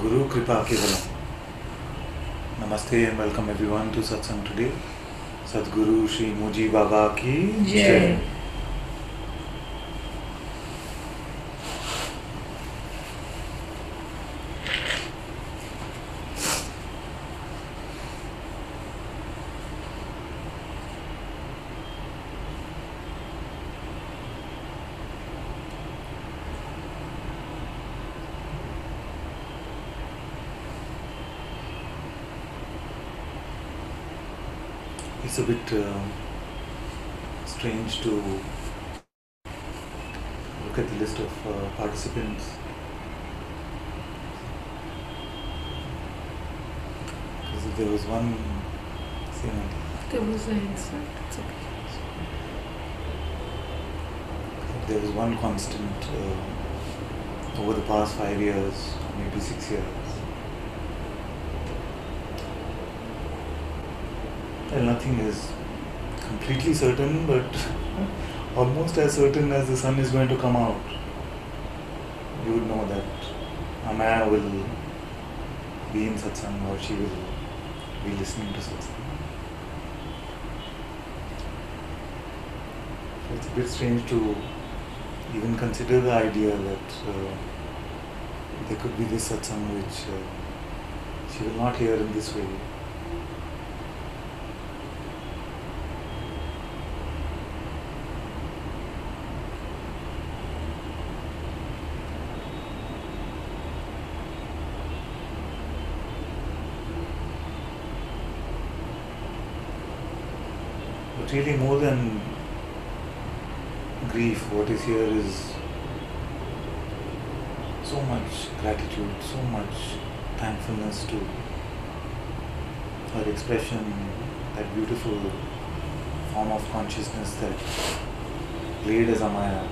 Guru Kripa Kevalam. Namaste and welcome everyone to Satsang today. Sadguru Shri Muji Baba ki Jai. It's a bit strange to look at the list of participants. Because if there was one, there was an insult. It's okay. If there was one constant over the past 5 years, maybe 6 years. Well, nothing is completely certain, but almost as certain as the sun is going to come out. You would know that Amaya will be in Satsang, or she will be listening to Satsang. So it's a bit strange to even consider the idea that there could be this Satsang which she will not hear in this way. But really, more than grief, what is here is so much gratitude, so much thankfulness to her expression, that beautiful form of consciousness that played as Amaya.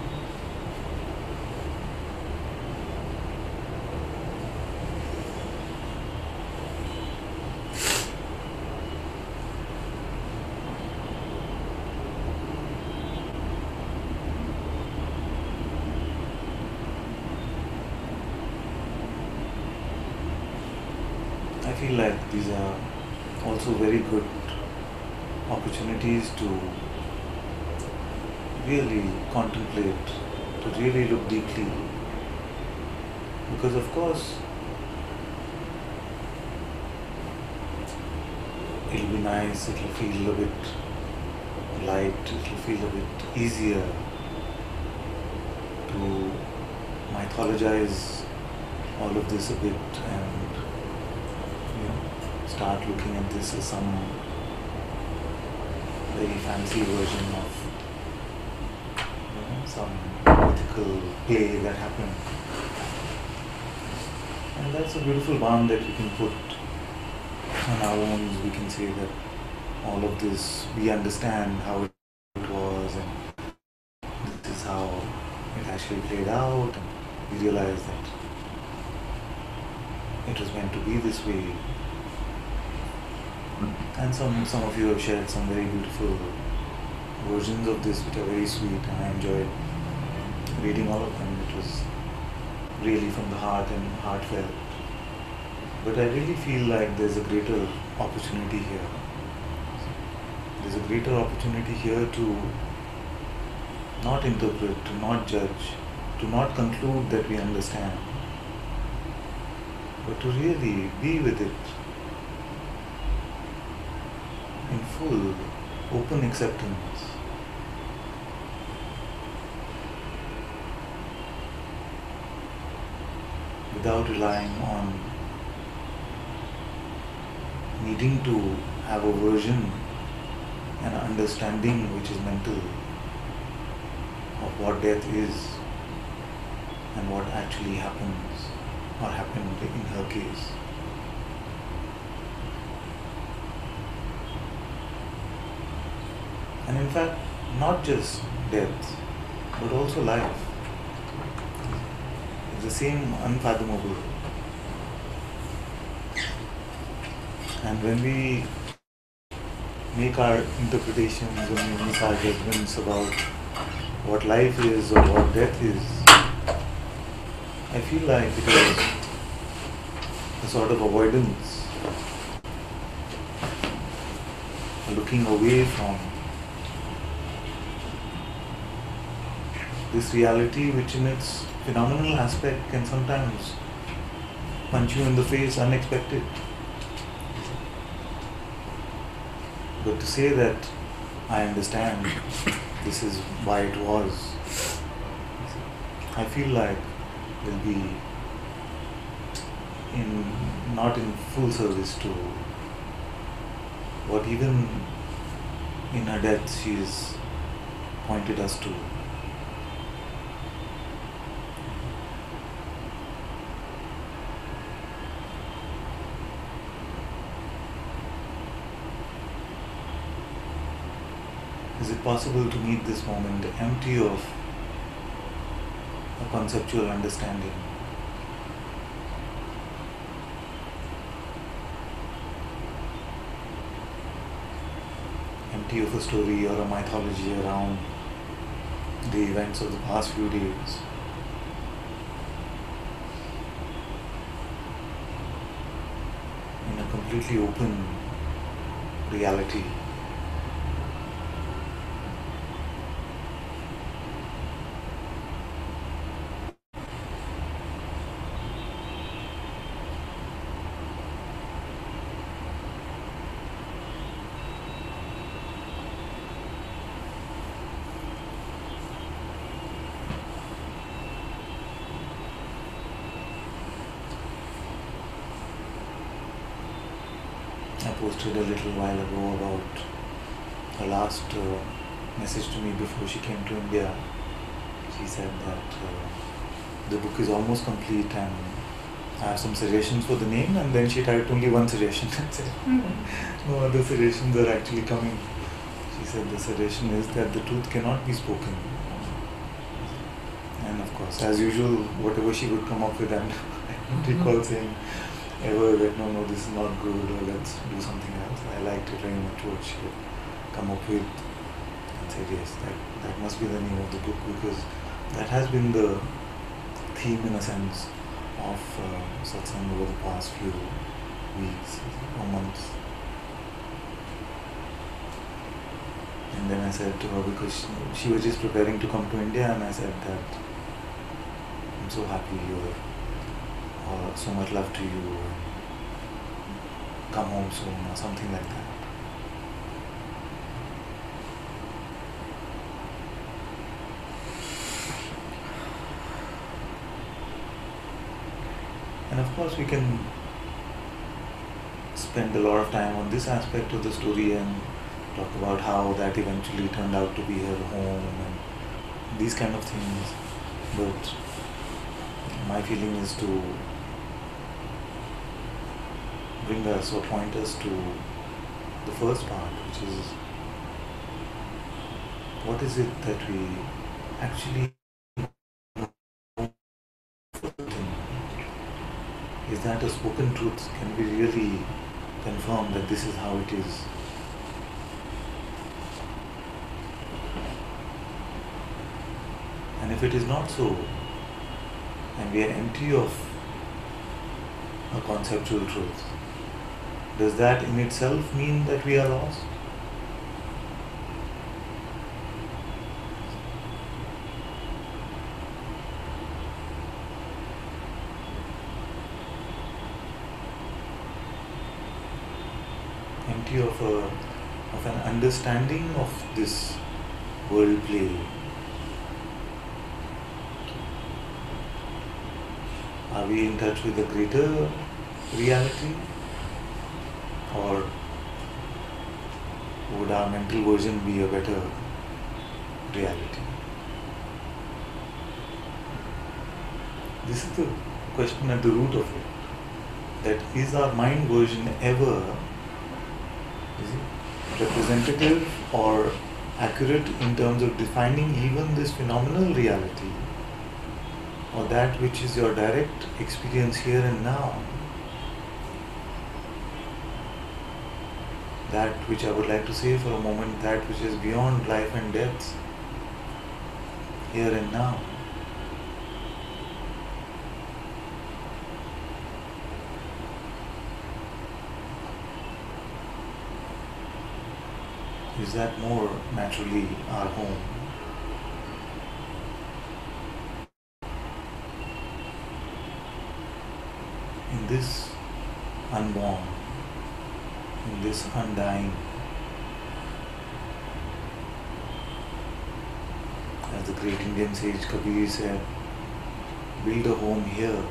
I feel like these are also very good opportunities to really contemplate, to really look deeply. Because of course, it'll be nice, it'll feel a bit light, it'll feel a bit easier to mythologize all of this a bit and start looking at this as some very fancy version of some mythical play that happened. And that's a beautiful balm that we can put on our wounds. We can say that all of this, we understand how it was and this is how it actually played out, and we realize that it was meant to be this way. And some of you have shared some very beautiful versions of this which are very sweet, and I enjoyed reading all of them. It was really from the heart and heartfelt. But I really feel like there's a greater opportunity here. There's a greater opportunity here to not interpret, to not judge, to not conclude that we understand, but to really be with it in full, open acceptance. Without relying on needing to have a version, an understanding which is mental of what death is and what actually happens or happened in her case. And in fact, not just death, but also life. It's the same unfathomable. And when we make our interpretations, when we make our judgments about what life is or what death is, I feel like it is a sort of avoidance, looking away from this reality, which in its phenomenal aspect can sometimes punch you in the face unexpected. But to say that I understand this is why it was, I feel like will be not in full service to what even in her death she has pointed us to. Is it possible to meet this moment empty of a conceptual understanding? Empty of a story or a mythology around the events of the past few days? In a completely open reality. I posted a little while ago about her last message to me before she came to India. She said that the book is almost complete and I have some suggestions for the name, and then she typed only one suggestion and said no other suggestions are actually coming. She said the suggestion is that the truth cannot be spoken. And of course, as usual, whatever she would come up with, and I don't recall saying ever that no, this is not good, or let's do something else. I liked it very much what she had come up with and said yes, that must be the name of the book, because that has been the theme in a sense of Satsang over the past few weeks or months. And then I said to her, because she was just preparing to come to India, and I said that I'm so happy you're so much love to you, come home soon, or something like that. And of course we can spend a lot of time on this aspect of the story and talk about how that eventually turned out to be her home and these kind of things, but my feeling is to bring us or point us to the first part, which is what is it that we actually is that a spoken truth? Can we really confirm that this is how it is? And if it is not so, and we are empty of a conceptual truth, does that in itself mean that we are lost? Empty of an understanding of this world play. Are we in touch with a greater reality? Or would our mental version be a better reality? This is the question at the root of it. That is our mind version ever representative or accurate in terms of defining even this phenomenal reality, or that which is your direct experience here and now? That which I would like to say for a moment, that which is beyond life and death, here and now. is that more naturally our home. In this unborn, in this undying, as the great Indian sage Kabir said, build a home here.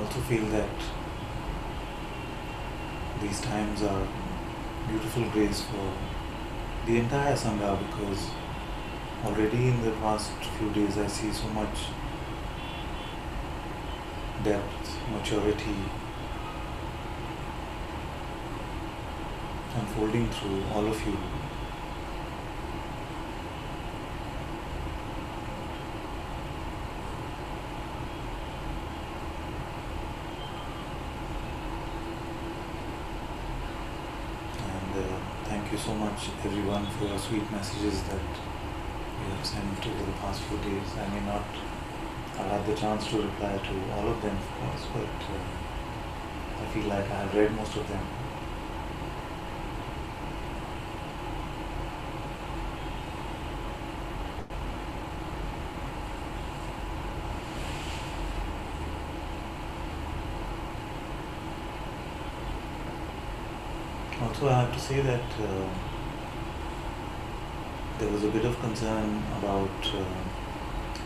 also feel that these times are beautiful grace for the entire Sangha, because already in the past few days I see so much depth, maturity unfolding through all of you. Thank you so much everyone for your sweet messages that you have sent over the past few days. I may not have had the chance to reply to all of them, of course, but I feel like I have read most of them. Also, I have to say that there was a bit of concern about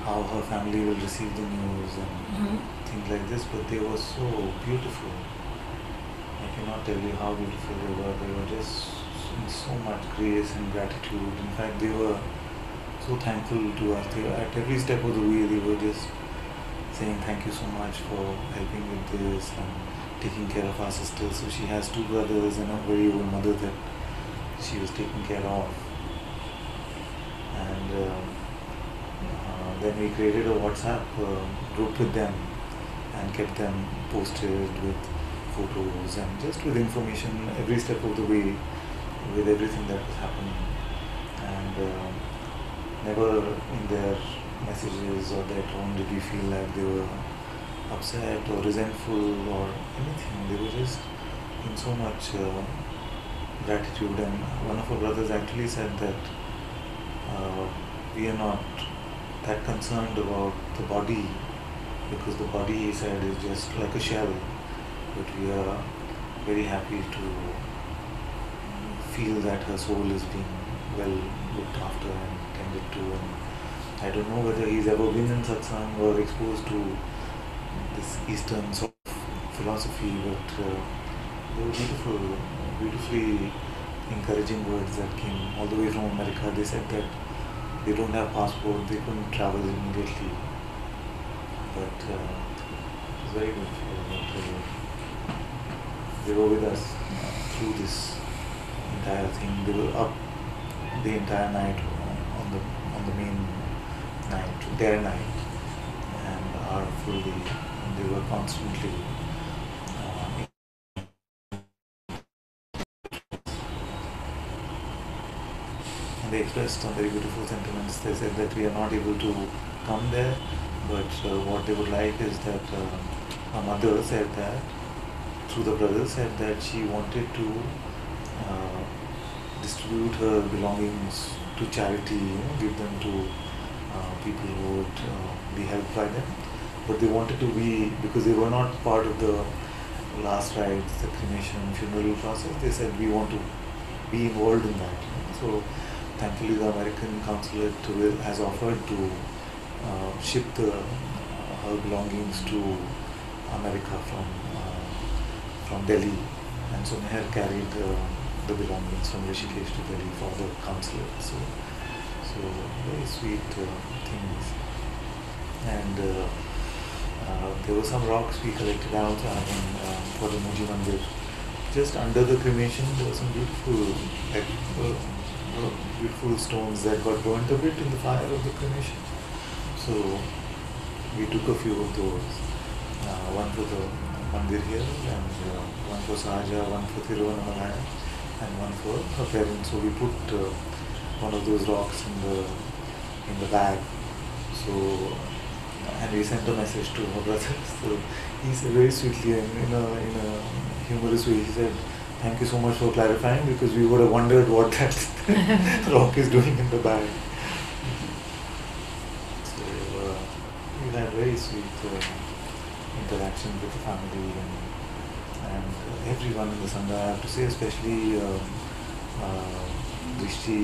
how her family will receive the news and things like this, but they were so beautiful. I cannot tell you how beautiful they were. They were just in so much grace and gratitude. In fact, they were so thankful to us. They were, at every step of the way, they were just saying thank you so much for helping with this and taking care of our sister. So she has two brothers and a very old mother that she was taking care of. And then we created a WhatsApp group with them and kept them posted with photos and just with information every step of the way with everything that was happening. And never in their messages or their tone did we feel like they were upset or resentful or anything. They were just in so much gratitude. And one of our brothers actually said that we are not that concerned about the body, because the body, he said, is just like a shell, but we are very happy to feel that her soul is being well looked after and tended to. And I don't know whether he's ever been in Satsang or exposed to this Eastern sort of philosophy, but they were beautifully encouraging words that came all the way from America. They said that they don't have passport, they couldn't travel immediately, but it was very beautiful that they were with us through this entire thing. They were up the entire night on the main night, their night, and our full day, and they were constantly and they expressed some very beautiful sentiments. They said that we are not able to come there, but what they would like is that our mother said that, through the brother, said that she wanted to distribute her belongings to charity, give them to people who would be helped by them. But they wanted to be, because they were not part of the last rites, the cremation, funeral process, they said we want to be involved in that. So thankfully the American consulate has offered to ship her belongings to America from Delhi, and so Meher carried the belongings from Rishikesh to Delhi for the consulate. So very sweet things. And there were some rocks we collected out for the Muji Mandir. Just under the cremation, there were some beautiful stones that got burnt a bit in the fire of the cremation. So we took a few of those, one for the Mandir here, and one for Sahaja, one for Amaya, and one for her parents. So we put one of those rocks in the bag. So and we sent a message to her brother. So he said very sweetly and in a humorous way, he said, "Thank you so much for clarifying, because we would have wondered what that rock is doing in the bag." So we had very sweet interaction with the family and everyone in the Sangha. I have to say, especially Drishti,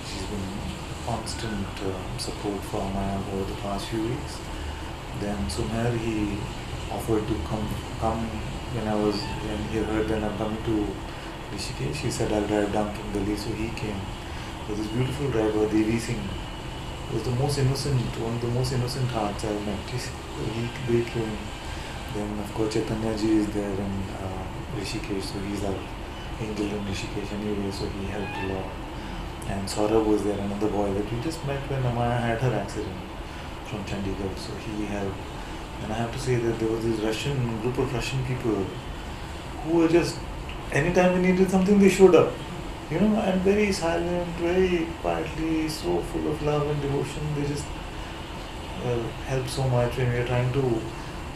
she's been constant support for Amaya over the past few weeks. Then Sumer, he offered to come when he heard that I'm coming to Rishikesh. He said I'll drive down from Delhi, so he came. There was this beautiful driver, Devi Singh. He was the most innocent, one of the most innocent hearts I've met. They came. Then of course Chaitanya ji is there in Rishikesh, so he's our angel in Rishikesh anyway, so he helped a lot. And Saurabh was there, another boy that we just met when Amaya had her accident from Chandigarh, so he helped. And I have to say that there was this group of Russian people who were just, anytime we needed something, they showed up. And very silent, very quietly, so full of love and devotion. They just helped so much when we were trying to.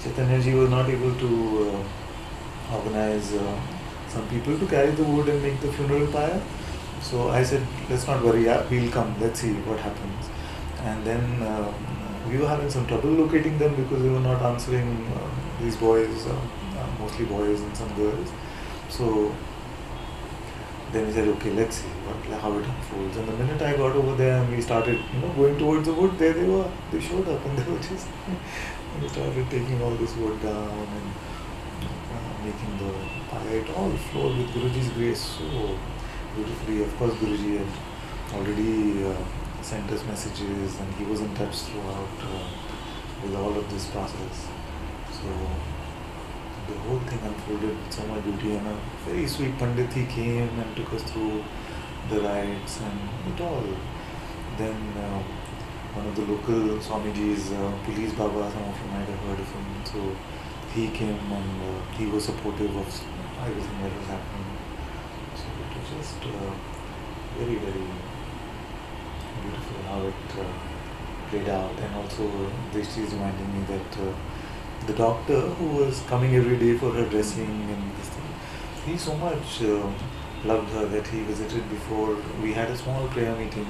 Chaitanya ji was not able to organize some people to carry the wood and make the funeral pyre. So I said, let's not worry, we'll come, let's see what happens. And then we were having some trouble locating them because they were not answering, these boys, mostly boys and some girls. So then we said, okay, let's see how it unfolds. And the minute I got over there and we started, going towards the wood, there they were. They showed up and they were just, we started taking all this wood down and making the pyre. It all flowed with Guruji's grace so beautifully. Of course, Guruji had already sent us messages and he was in touch throughout with all of this process. So the whole thing unfolded with so much beauty, and a very sweet Pandit, he came and took us through the rites and it all. Then one of the local Swamiji's, Police Baba, some of you might have heard of him, so he came and he was supportive of everything that was happening. So it was just very, very beautiful how it played out. And also Drishti is reminding me that the doctor who was coming every day for her dressing and this thing, he so much loved her that he visited before. We had a small prayer meeting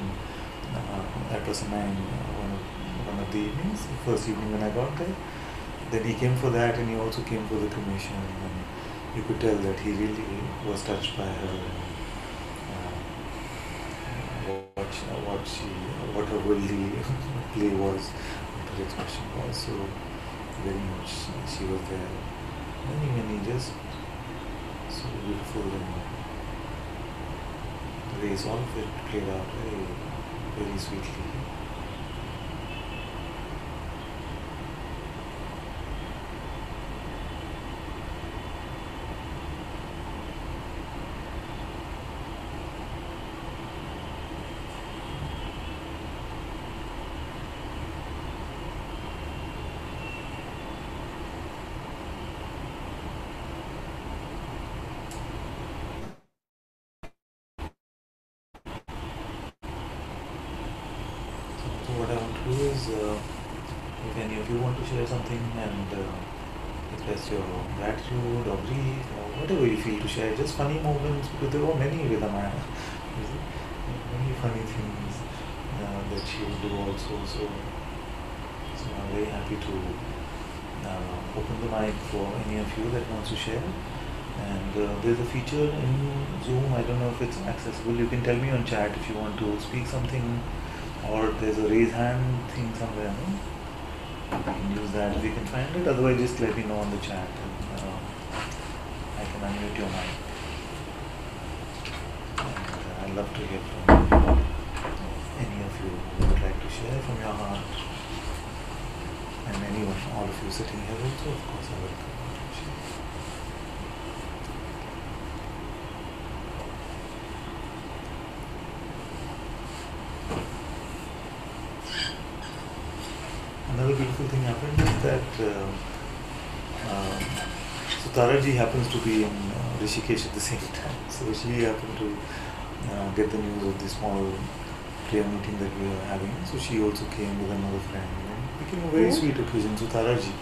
at Prasanayam one of the evenings, the first evening when I got there. Then he came for that and he also came for the cremation, and you could tell that he really was touched by her and what her worldly play was, what her expression was. So very much she was there. Many just so beautiful, and the ways all of it played out very, very sweetly. What I want to do is, if any of you want to share something and express your gratitude or grief or whatever you feel to share, just funny moments, because there were many with Amaya. Many funny things that she would do also. So I'm very happy to open the mic for any of you that wants to share. And there's a feature in Zoom, I don't know if it's accessible. You can tell me on chat if you want to speak something, or there's a raise hand thing somewhere. No? You can use that if you can find it. Otherwise, just let me know on the chat and I can unmute your mic. And I'd love to hear from any of you who would like to share from your heart. And anyone, all of you sitting here also, of course, I welcome you to share. Another beautiful thing happened is that Taraji happens to be in Rishikesh at the same time. So she happened to get the news of the small prayer meeting that we were having. So she also came with another friend. And it became a very sweet occasion. So Taraji.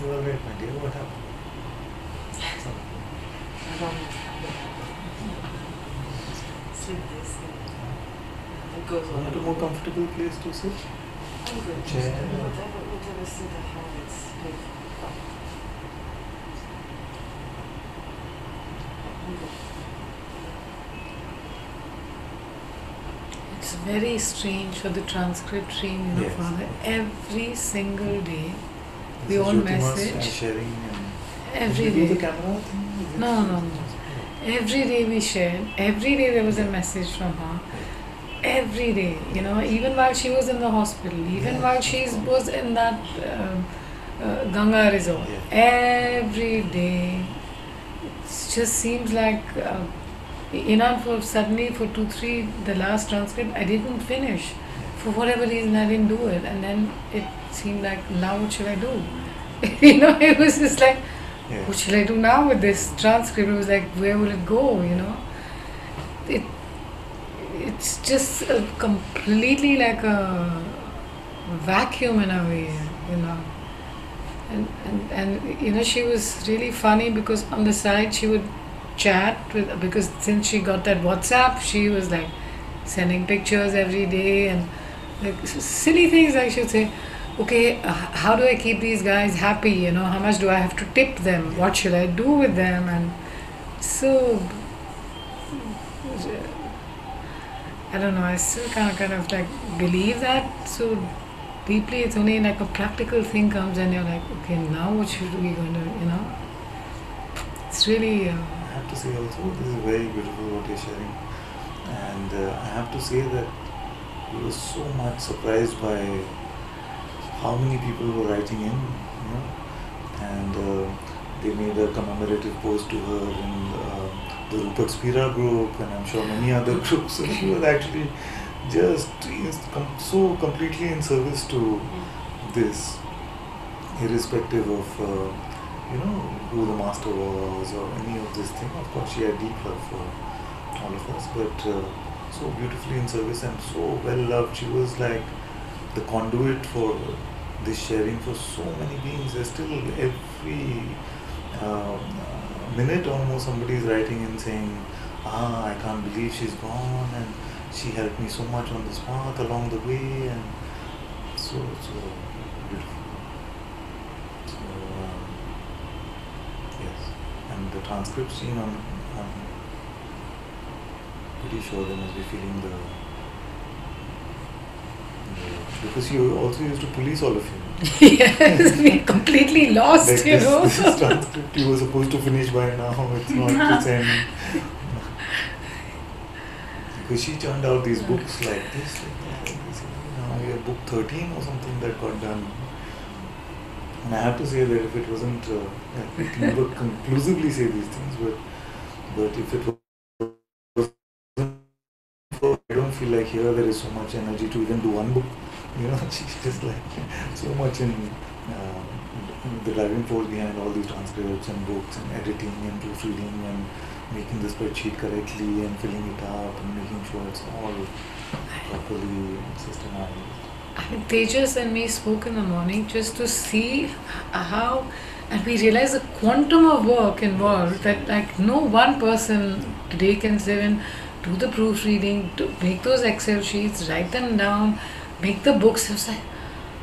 You all right, my dear? What happened? I don't sleep this. It goes Want a more comfortable place to sit? chair. Whatever seat I have, it's like. It's very strange for the transcript stream, you know, Yes. Father. Every single day, we This is all Jyotima's message. sharing Every Did you do day. the camera thing? Is it- No. Every day we shared. Every day there was a message from her. Every day, you know, even while she was in the hospital, even Yes, while of she course. was in that Ganga resort, every day, it just seems like, for suddenly for 2, 3, the last transcript, I didn't finish. For whatever reason, I didn't do it, and then it seemed like, now what should I do? You know, it was just like, Yeah. what should I do now with this transcript? It was like, where will it go? You know, it's just completely like a vacuum in a way, you know. And you know, she was really funny because on the side she would chat with, because since she got that WhatsApp, she was like sending pictures every day and like silly things, like she would say, okay, how do I keep these guys happy, you know, how much do I have to tip them, what should I do with them? And so I don't know, I still kind of like believe that so deeply. It's only like a practical thing comes and you're like, okay, now what should we going to, you know? It's really. I have to say also, this is very beautiful what you're sharing. And I have to say that we were so much surprised by how many people were writing in, you know, and they made a commemorative post to her in the Rupert Spira group, and I'm sure many other groups. So she was actually just so completely in service to this, irrespective of who the master was or any of this thing. Of course, she had deep love for all of us, but so beautifully in service and so well loved. She was like the conduit for this sharing for so many beings. There's still every uh, minute almost somebody is writing and saying, I can't believe she's gone, and she helped me so much on this path along the way, and so beautiful. So yes, and the transcript scene I'm pretty sure they must be feeling because you also used to police all of you. Yes, we completely lost, Like you know. this transcript you were supposed to finish by now, it's not, it's end. Because she churned out these books like this, now we have book 13 or something that got done. And I have to say that if it wasn't, I can never conclusively say these things, but if it was, I don't feel like here there is so much energy to even do one book. You know, she's just like so much in the driving force behind all these transcripts and books and editing and proofreading and making the spreadsheet correctly and filling it up and making sure it's all properly systemized. I mean, Tejas and me spoke in the morning just to see how, and we realized the quantum of work involved, that like no one person today can sit and do the proofreading, to make those Excel sheets, write them down, make the books. It was like,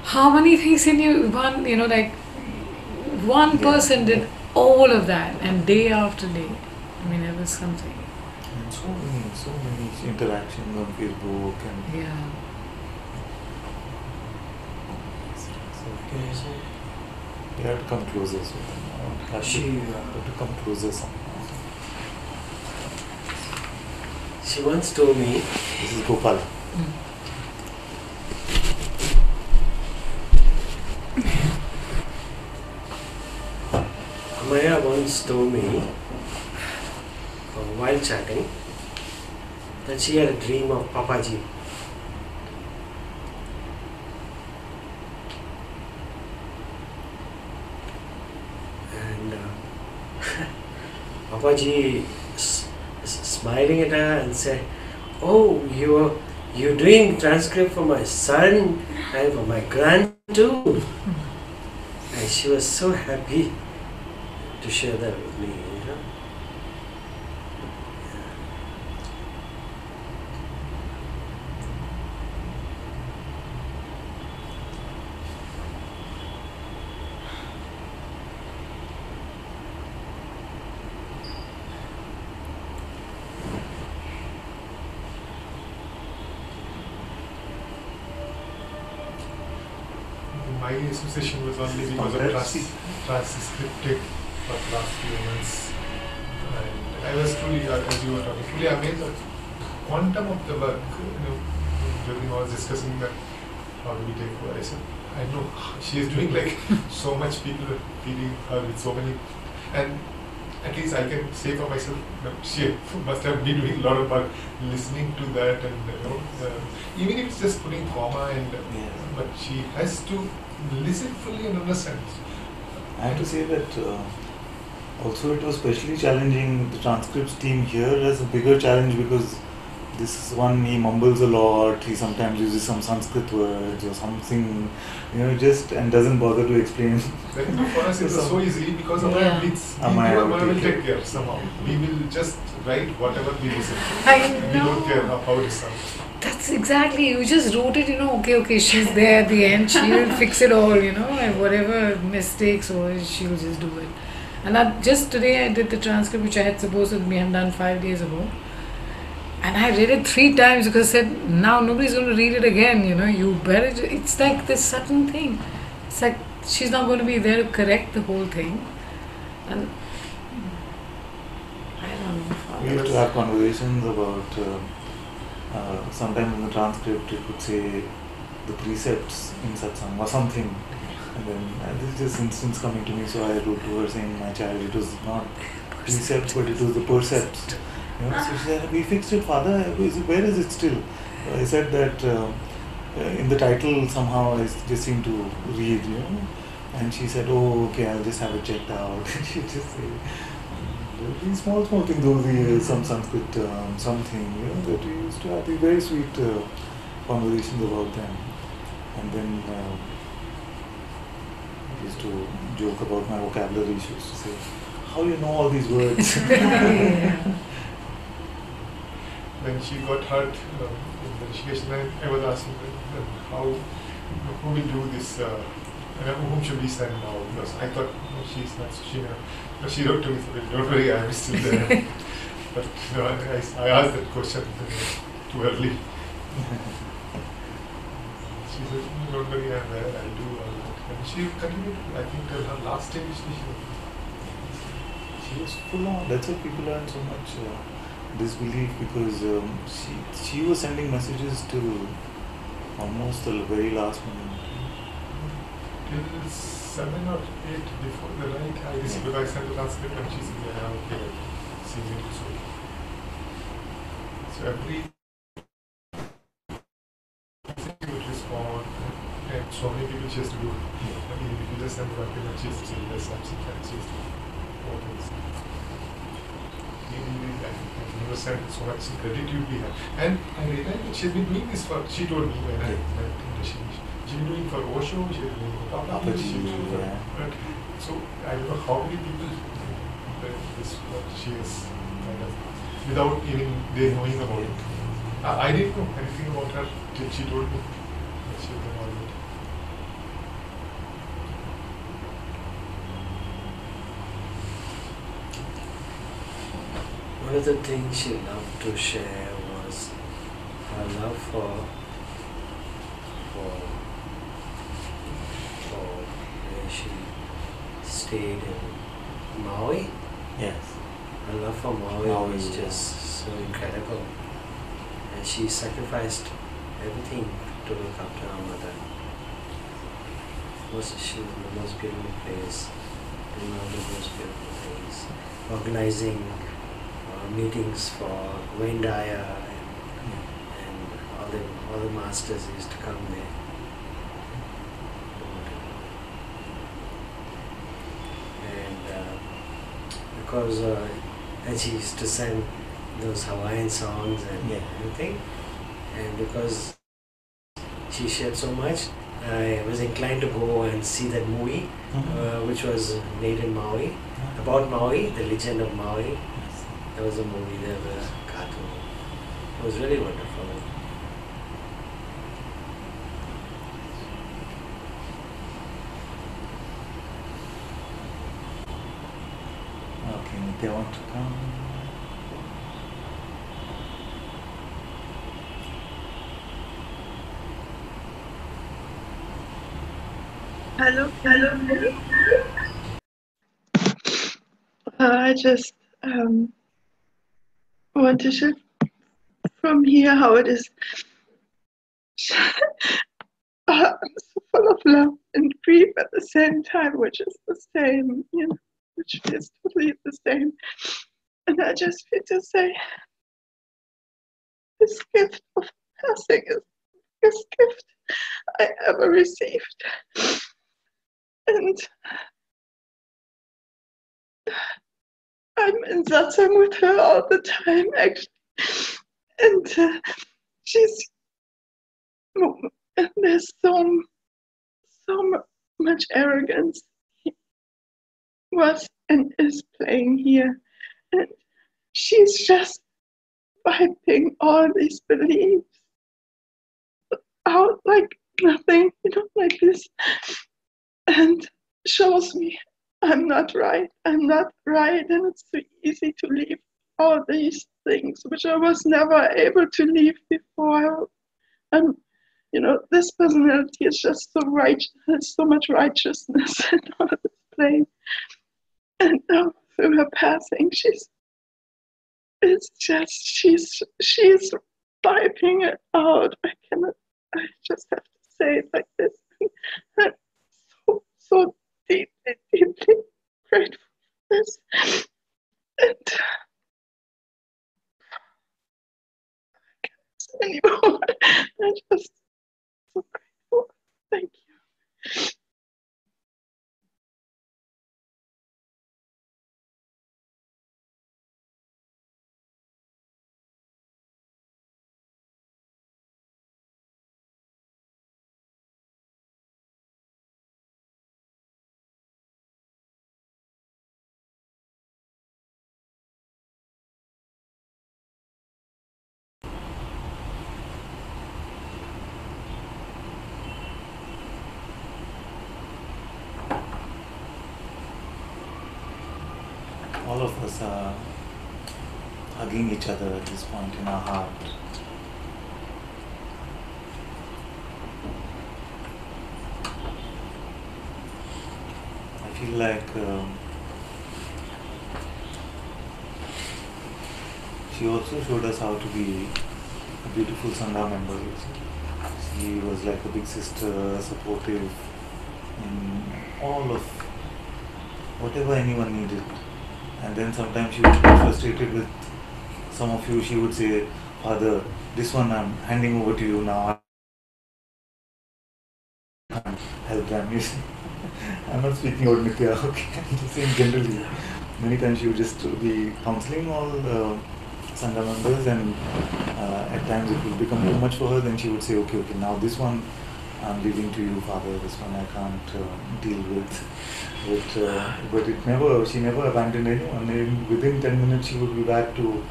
how many things in you one, you know, like one person did all of that, and day after day. I mean, it was something. And so many interactions on Facebook and Yeah. so you have to come closer. So have to come closer somehow. She once told me, This is Gopal. Amaya once told me, while chatting, that she had a dream of Papaji. And Papaji smiling at her and said, "Oh, you're doing transcript for my son and for my grand too." And she was so happy to share that with me, you know. my association was only because of transcripted for the last few months. And I was truly, as you were talking, truly amazed at the quantum of the work. During I was discussing that, how do we take over? I said, I know she is doing like so much, people are feeding her with so many, and at least I can say for myself, she must have been doing a lot of work listening to that, and even if it's just putting comma and but she has to listen fully and understand. I have to say that also it was especially challenging. The transcripts team here has a bigger challenge because this one, he mumbles a lot, he sometimes uses some Sanskrit words or something, just, and doesn't bother to explain. For us it was so easy because Amaya will take care somehow. We will just write whatever we listen to. I know. We don't care how it sounds. That's exactly, you just wrote it, okay, she's there at the end, she will fix it all, and whatever mistakes or she'll just do it. And just today I did the transcript which I had supposed to have done 5 days ago. And I read it 3 times because I said, now nobody's going to read it again, you better, it's like this certain thing. It's like she's not going to be there to correct the whole thing. And I don't know. We used to have conversations about, sometimes in the transcript it would say the precepts in Satsang or something. And then this is just instance coming to me, so I wrote to her saying, my child, it was not precepts, but it was the percepts. So she said, we fixed it, Father, where is it still? I said that in the title somehow I just seem to read, and she said, oh, okay, I'll just have it checked out. She just said, these small things, those some Sanskrit something, that we used to have these very sweet conversations about them. And then I used to joke about my vocabulary. She used to say, how do you know all these words? When she got hurt in the Rishikesh, I was asking her, who will do this, whom should we send now? Because I thought, she's not, she wrote to me, don't worry, I am still there. But I asked that question too early. She said, don't worry, I am there, I'll do all that. And she continued, I think, till her last day. She was full on. That's why people learn so much disbelief, because she was sending messages till almost the very last moment. Till 7 or 8 before the night, I received, I sent the transcript and she said, yeah, okay, see me soon. So every thing would respond, and so many people she has to do. I mean, if you just send the document, she has to say, yes, absolutely, she has to do all things. I've never sent so much gratitude we have. And I realized that she's been doing this for, she told me when I met in the she's been doing for Osho, she's been doing for Papa, so I don't know how many people this what she is kind of, without even they knowing about it. I didn't know anything about her till she told me that she had done all that. One of the things she loved to share was her love for where she stayed in Maui. Yes. Her love for Maui was just so incredible, and she sacrificed everything to look after her mother. She was in the most beautiful place, doing all the most beautiful things, organizing meetings for Wayne Dyer and all the masters used to come there. And because and she used to sing those Hawaiian songs and everything, and because she shared so much, I was inclined to go and see that movie, which was made in Maui, about Maui, the legend of Maui. There was a movie there, a cartoon. It was really wonderful. Okay, they want to come. Hello, I just want to shift from here how it is. I'm so full of love and grief at the same time, which is the same, which is totally the same. And I just feel to say, this gift of passing is the biggest gift I ever received. And I'm in Satsang with her all the time, actually. And she's, and there's so much arrogance was and is playing here. And she's just wiping all these beliefs out like nothing, like this. And shows me I'm not right. I'm not right. And it's so easy to leave all these things, which I was never able to leave before. And this personality is just so righteous, has so much righteousness and all this place. And now through her passing, she's wiping it out. I just have to say it like this. I'm so deeply grateful for this. And I can't say anymore. I'm just so grateful. Thank you. All of us are hugging each other at this point in our heart. I feel like she also showed us how to be a beautiful Sangha member. She was like a big sister, supportive in all of whatever anyone needed. And then sometimes she would get frustrated with some of you. She would say, Father, this one I'm handing over to you now. I can't help them. You see? I'm not speaking about Nitya, okay? I'm just saying generally. Many times she would just be counseling all Sangha members, and at times it would become too much for her. Then she would say, okay, now this one I'm leaving to you, Father. This one I can't deal with. But she never abandoned anyone. And within 10 minutes she would be back to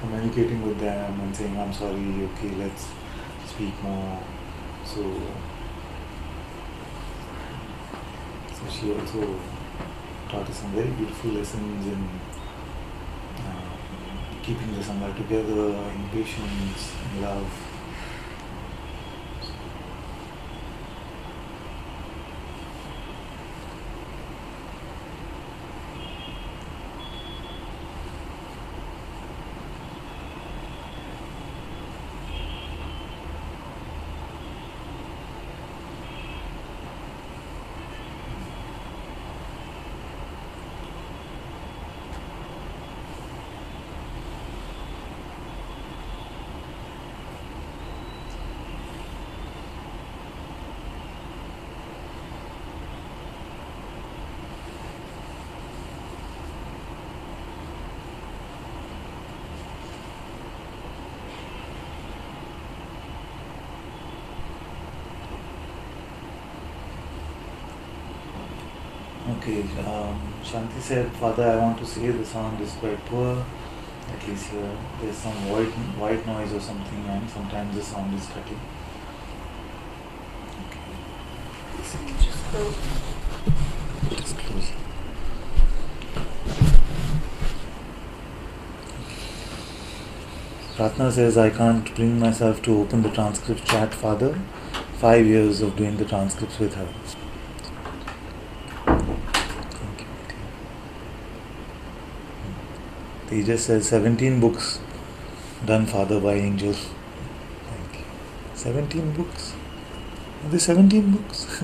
communicating with them and saying, I'm sorry, okay, let's speak more. So she also taught us some very beautiful lessons in keeping the Sangha together, in patience, in love. Okay, Shanti said, Father, I want to say the sound is quite poor. At least here, there's some white noise or something, and sometimes the sound is cutting. Okay. Just close. Just close. Pratna says, I can't bring myself to open the transcript chat, Father. 5 years of doing the transcripts with her. Tejas says 17 books done, Father, by Angel. Thank you. 17 books? Are there 17 books?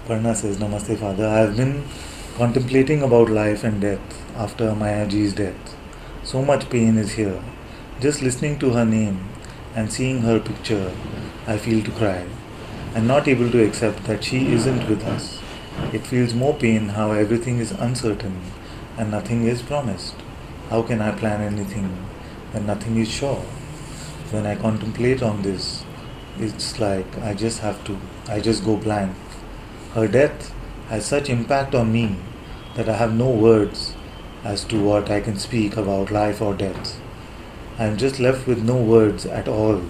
Aparna says, Namaste, Father. I have been contemplating about life and death after Amayaji's death. So much pain is here. Just listening to her name and seeing her picture, I feel to cry. I'm not able to accept that she isn't with us. It feels more pain how everything is uncertain and nothing is promised. How can I plan anything when nothing is sure? When I contemplate on this, it's like I just go blank. Her death has such impact on me that I have no words as to what I can speak about life or death. I am just left with no words at all.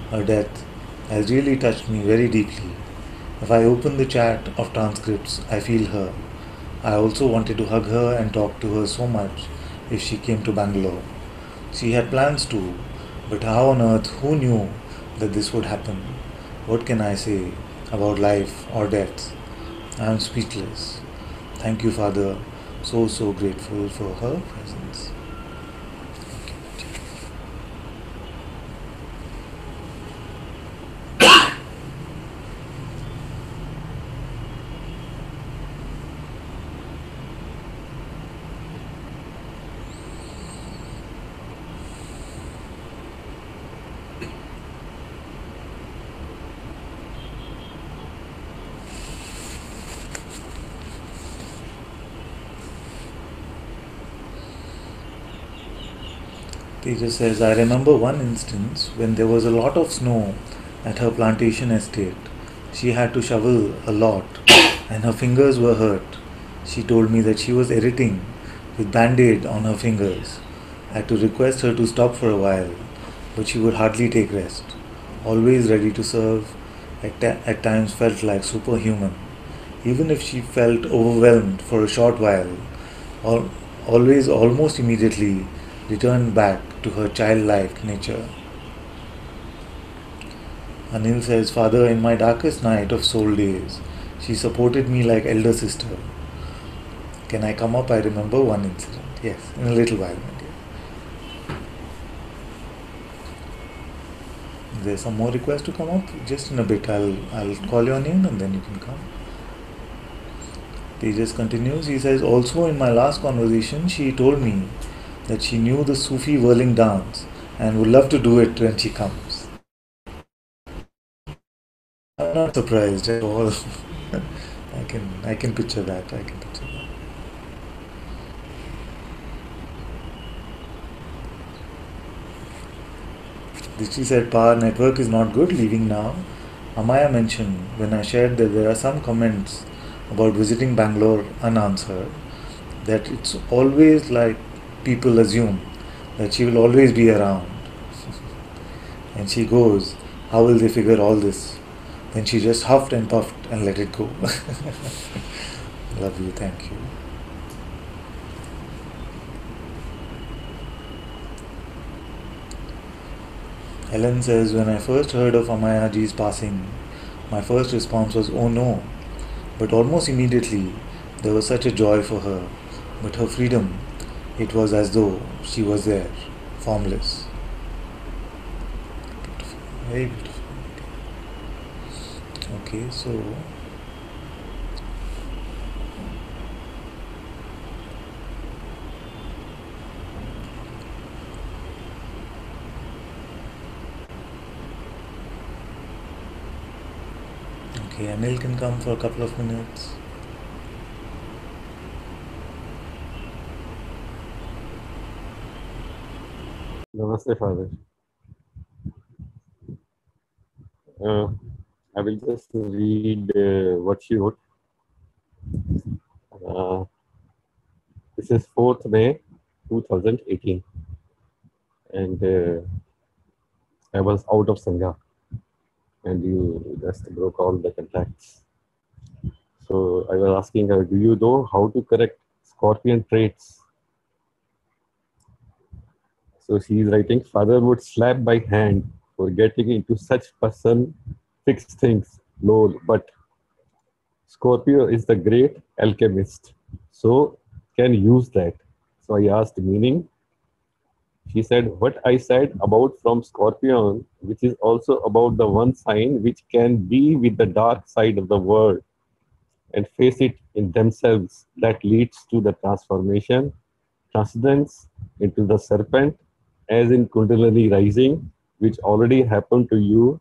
Her death has really touched me very deeply. If I open the chat of transcripts, I feel her. I also wanted to hug her and talk to her so much if she came to Bangalore. She had plans to, but how on earth, who knew that this would happen? What can I say about life or death? I am speechless. Thank you, Father. So grateful for her presence. Teja says, I remember one instance when there was a lot of snow at her plantation estate. She had to shovel a lot and her fingers were hurt. She told me that she was editing with band-aid on her fingers. I had to request her to stop for a while, but she would hardly take rest. Always ready to serve, at times felt like superhuman. Even if she felt overwhelmed for a short while, al- always almost immediately returned back to her childlike nature. Anil says, Father, in my darkest night of soul days, she supported me like elder sister. Can I come up? I remember one incident. Yes, in a little while, my dear. Is there some more request to come up? Just in a bit, I'll call your name and then you can come. Tejas continues. He says, also in my last conversation, she told me that she knew the Sufi whirling dance and would love to do it when she comes. I'm not surprised at all. I can picture that. I can picture that. Dishti said, Power network is not good, leaving now. Amaya mentioned when I shared that there are some comments about visiting Bangalore unanswered, that it's always like people assume that she will always be around. And she goes, how will they figure all this? Then she just huffed and puffed and let it go. Love you, thank you. Helen says, when I first heard of Amayaji's passing, my first response was, oh no. But almost immediately, there was such a joy for her. But her freedom, it was as though she was there, formless. Beautiful, very beautiful. Okay, so okay, Anil can come for a couple of minutes. Namaste, Father. Uh, I will just read what she wrote. Uh, this is 4th May 2018, and I was out of Sangha, and you just broke all the contacts. So I was asking her, do you know how to correct scorpion traits? So she is writing, Father would slap by hand for getting into such person fixed things, lol, but Scorpio is the great alchemist. So can use that. So I asked meaning. She said, what I said about from Scorpion, which is also about the one sign which can be with the dark side of the world and face it in themselves, that leads to the transformation, transcendence into the serpent, as in Kundalini rising, which already happened to you,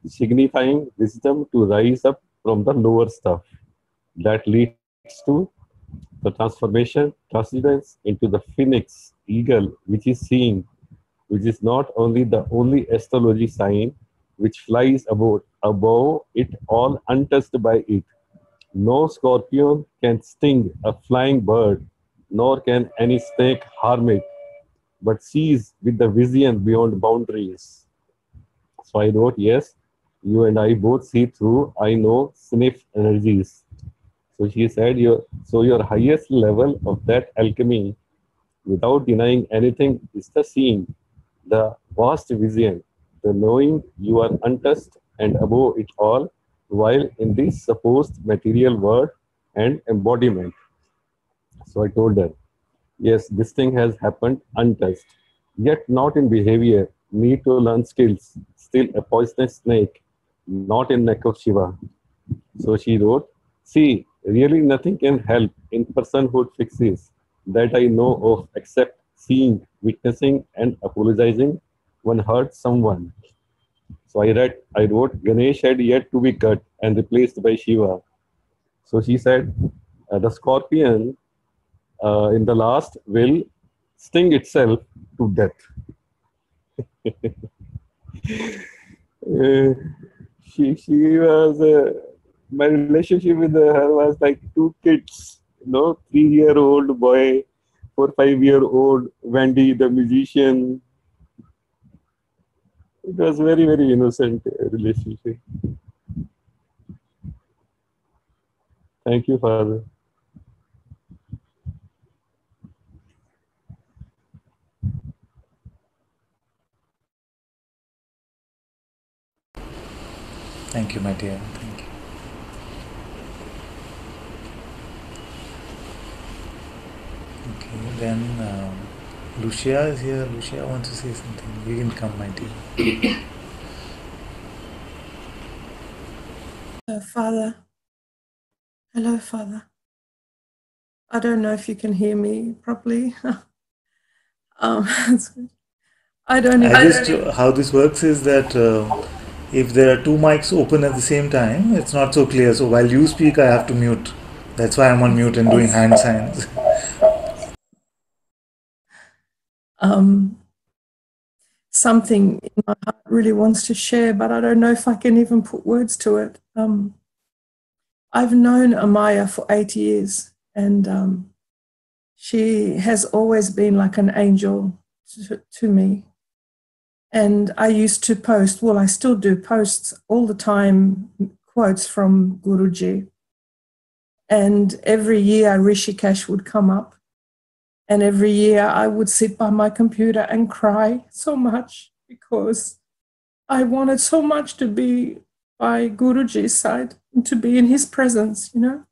signifying wisdom to rise up from the lower stuff. That leads to the transformation, transcendence into the phoenix, eagle, which is seeing, which is not only the only astrology sign which flies above it all untouched by it. No scorpion can sting a flying bird, nor can any snake harm it, but sees with the vision beyond boundaries. So I wrote, yes, you and I both see through, I know, sniff energies. So she said, your highest level of that alchemy, without denying anything, is the seeing, the vast vision, the knowing you are untouched and above it all, while in this supposed material world and embodiment. So I told her, yes, this thing has happened untouched, yet not in behavior, need to learn skills, still a poisonous snake, not in neck of Shiva. So she wrote, see, really nothing can help in personhood fixes that I know of except seeing, witnessing, and apologizing when hurt someone. So I wrote, Ganesh had yet to be cut and replaced by Shiva. So she said, the scorpion in the last will sting itself to death. Uh, she was my relationship with her was like two kids, 3-year-old boy, 4 5-year-old Wendy the musician. It was very innocent relationship. Thank you, Father. Thank you, my dear. Thank you. Okay, then Lucia is here. Lucia wants to say something. You can come, my dear. Father, hello, Father. I don't know if you can hear me properly. That's good. I don't even. How this works is that if there are two mics open at the same time, it's not so clear. So while you speak, I have to mute. That's why I'm on mute and doing hand signs. Something in my heart really wants to share, but I don't know if I can even put words to it. I've known Amaya for 8 years, and she has always been like an angel to me. And I used to post, well, I still do posts all the time, quotes from Guruji. And every year Rishikesh would come up. And every year I would sit by my computer and cry so much because I wanted so much to be by Guruji's side and to be in his presence, you know.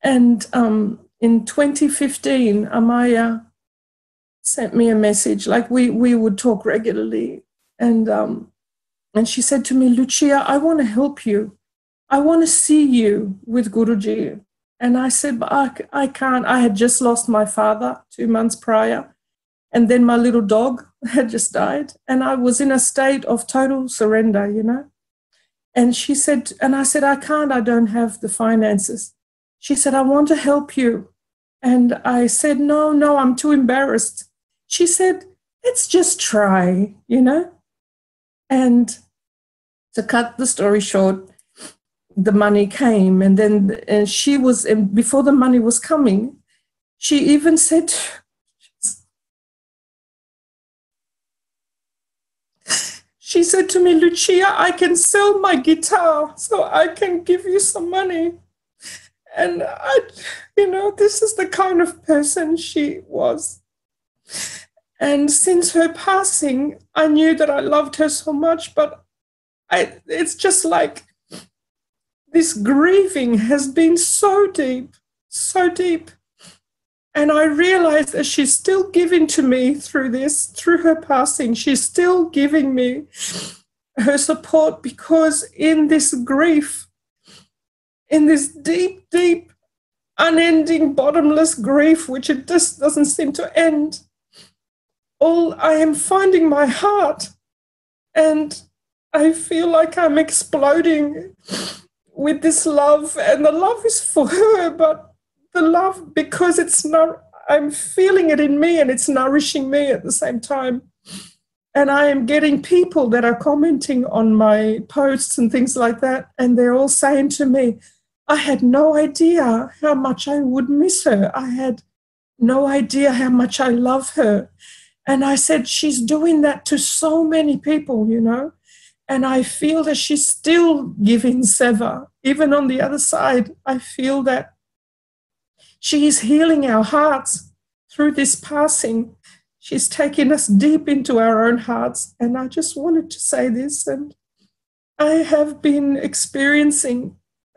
And in 2015, Amaya sent me a message, like we would talk regularly. And she said to me, Lucia, I want to help you. I want to see you with Guruji. And I said, but I can't. I had just lost my father 2 months prior. And then my little dog had just died. And I was in a state of total surrender, you know. And she said, and I said, I can't. I don't have the finances. She said, I want to help you. And I said, no, I'm too embarrassed. She said, let's just try, you know. And to cut the story short, the money came, and then she was, before the money was coming, she even said, she said to me, Lucia, I can sell my guitar so I can give you some money. And this is the kind of person she was. And since her passing, I knew that I loved her so much, but it's just like this grieving has been so deep, so deep. And I realize that she's still giving to me through this, through her passing. She's still giving me her support, because in this grief, in this deep, deep, unending, bottomless grief, which it just doesn't seem to end, all I am finding my heart, and I feel like I'm exploding with this love, and the love is for her, but the love, because it's not, I'm feeling it in me and it's nourishing me at the same time. And I am getting people that are commenting on my posts and things like that, and they're all saying to me, I had no idea how much I would miss her. I had no idea how much I love her. And I said, she's doing that to so many people, you know. And I feel that she's still giving Seva. Even on the other side, I feel that she is healing our hearts through this passing. She's taken us deep into our own hearts. And I just wanted to say this. And I have been experiencing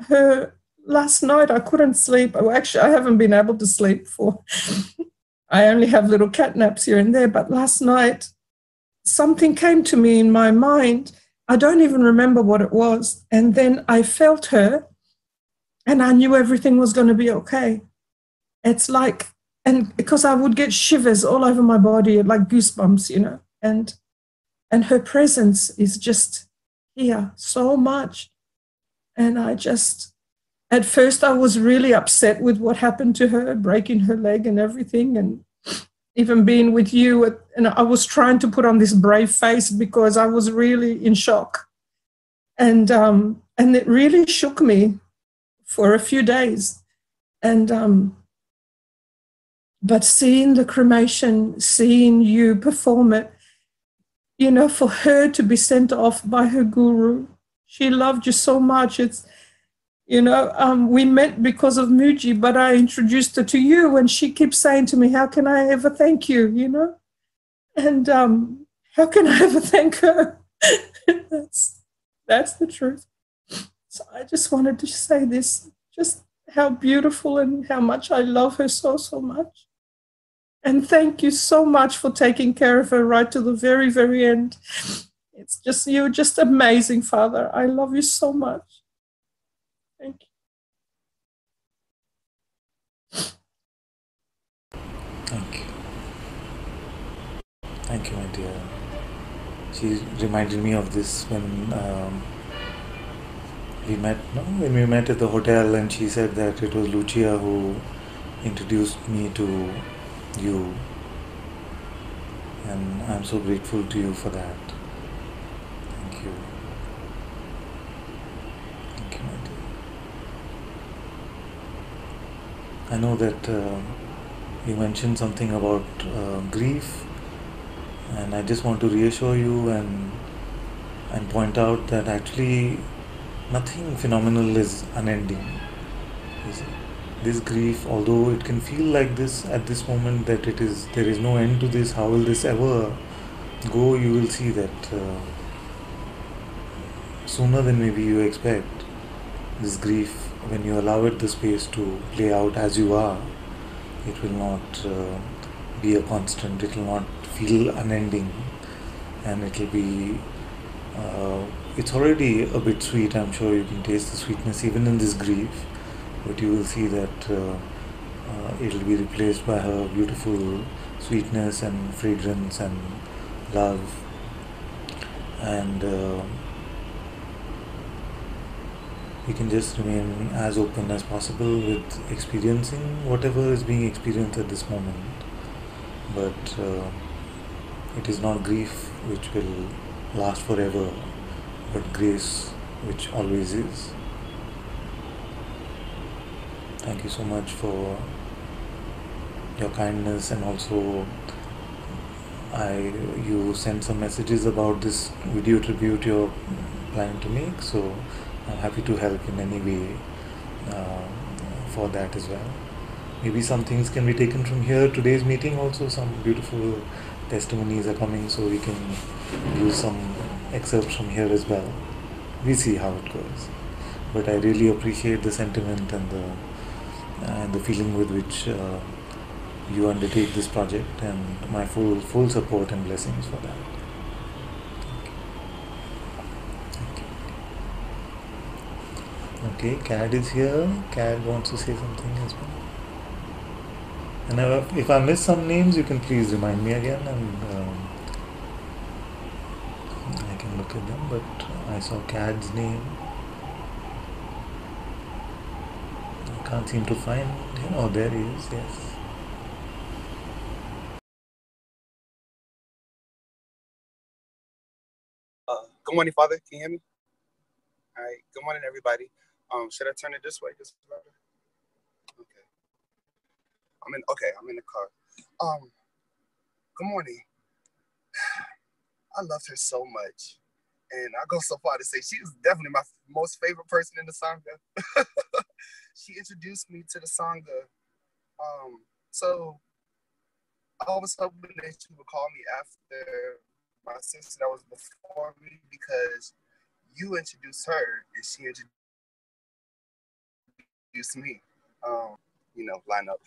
her. Last night, I couldn't sleep. Well, actually, I haven't been able to sleep for, I only have little cat naps here and there. But last night, something came to me in my mind. I don't even remember what it was. And then I felt her, and I knew everything was going to be okay. It's like, and because I would get shivers all over my body, like goosebumps, you know, and her presence is just here so much. And I just, at first I was really upset with what happened to her, breaking her leg and everything, and even being with you, and I was trying to put on this brave face because I was really in shock. And it really shook me for a few days. And but seeing the cremation, seeing you perform it, you know, for her to be sent off by her guru, she loved you so much. It's, you know, we met because of Muji, but I introduced her to you, and she keeps saying to me, how can I ever thank you, you know? And how can I ever thank her? That's the truth. So I just wanted to say this, just how beautiful and how much I love her so, so much. And thank you so much for taking care of her right to the very, very end. It's just, you're just amazing, Father. I love you so much. Thank you. Thank you. Thank you, my dear. She reminded me of this when we met at the hotel, and she said that it was Lucia who introduced me to you, and I'm so grateful to you for that. Thank you. Thank you, my dear. I know that you mentioned something about grief, and I just want to reassure you and point out that actually nothing phenomenal is unending. This grief, although it can feel like this at this moment, that there is no end to this, how will this ever go, you will see that sooner than maybe you expect, this grief, when you allow it the space to play out as you are, it will not be a constant, it will not feel unending, and it will be it's already a bit sweet. I'm sure you can taste the sweetness even in this grief, but you will see that it will be replaced by her beautiful sweetness and fragrance and love, and you can just remain as open as possible with experiencing whatever is being experienced at this moment. But it is not grief which will last forever, but grace which always is. Thank you so much for your kindness, and also you sent some messages about this video tribute you're planning to make, so I'm happy to help in any way for that as well. Maybe some things can be taken from here, today's meeting also, some beautiful testimonies are coming, so we can use some excerpts from here as well. We see how it goes. But I really appreciate the sentiment and the and the feeling with which you undertake this project, and my full support and blessings for that. Thank you. Okay, Cad is here. Cad wants to say something as well. And if I miss some names, you can please remind me again, and I can look at them. But I saw Cad's name. I can't seem to find him. Oh, there he is. Yes. Good morning, Father. Can you hear me? All right. Good morning, everybody. Should I turn it this way? This way? Okay. I'm in the car. Good morning. I loved her so much, and I go so far to say she was definitely my most favorite person in the Sangha. She introduced me to the Sangha. So I was hoping that she would call me after my sister that was before me, because you introduced her and she introduced me. Line up.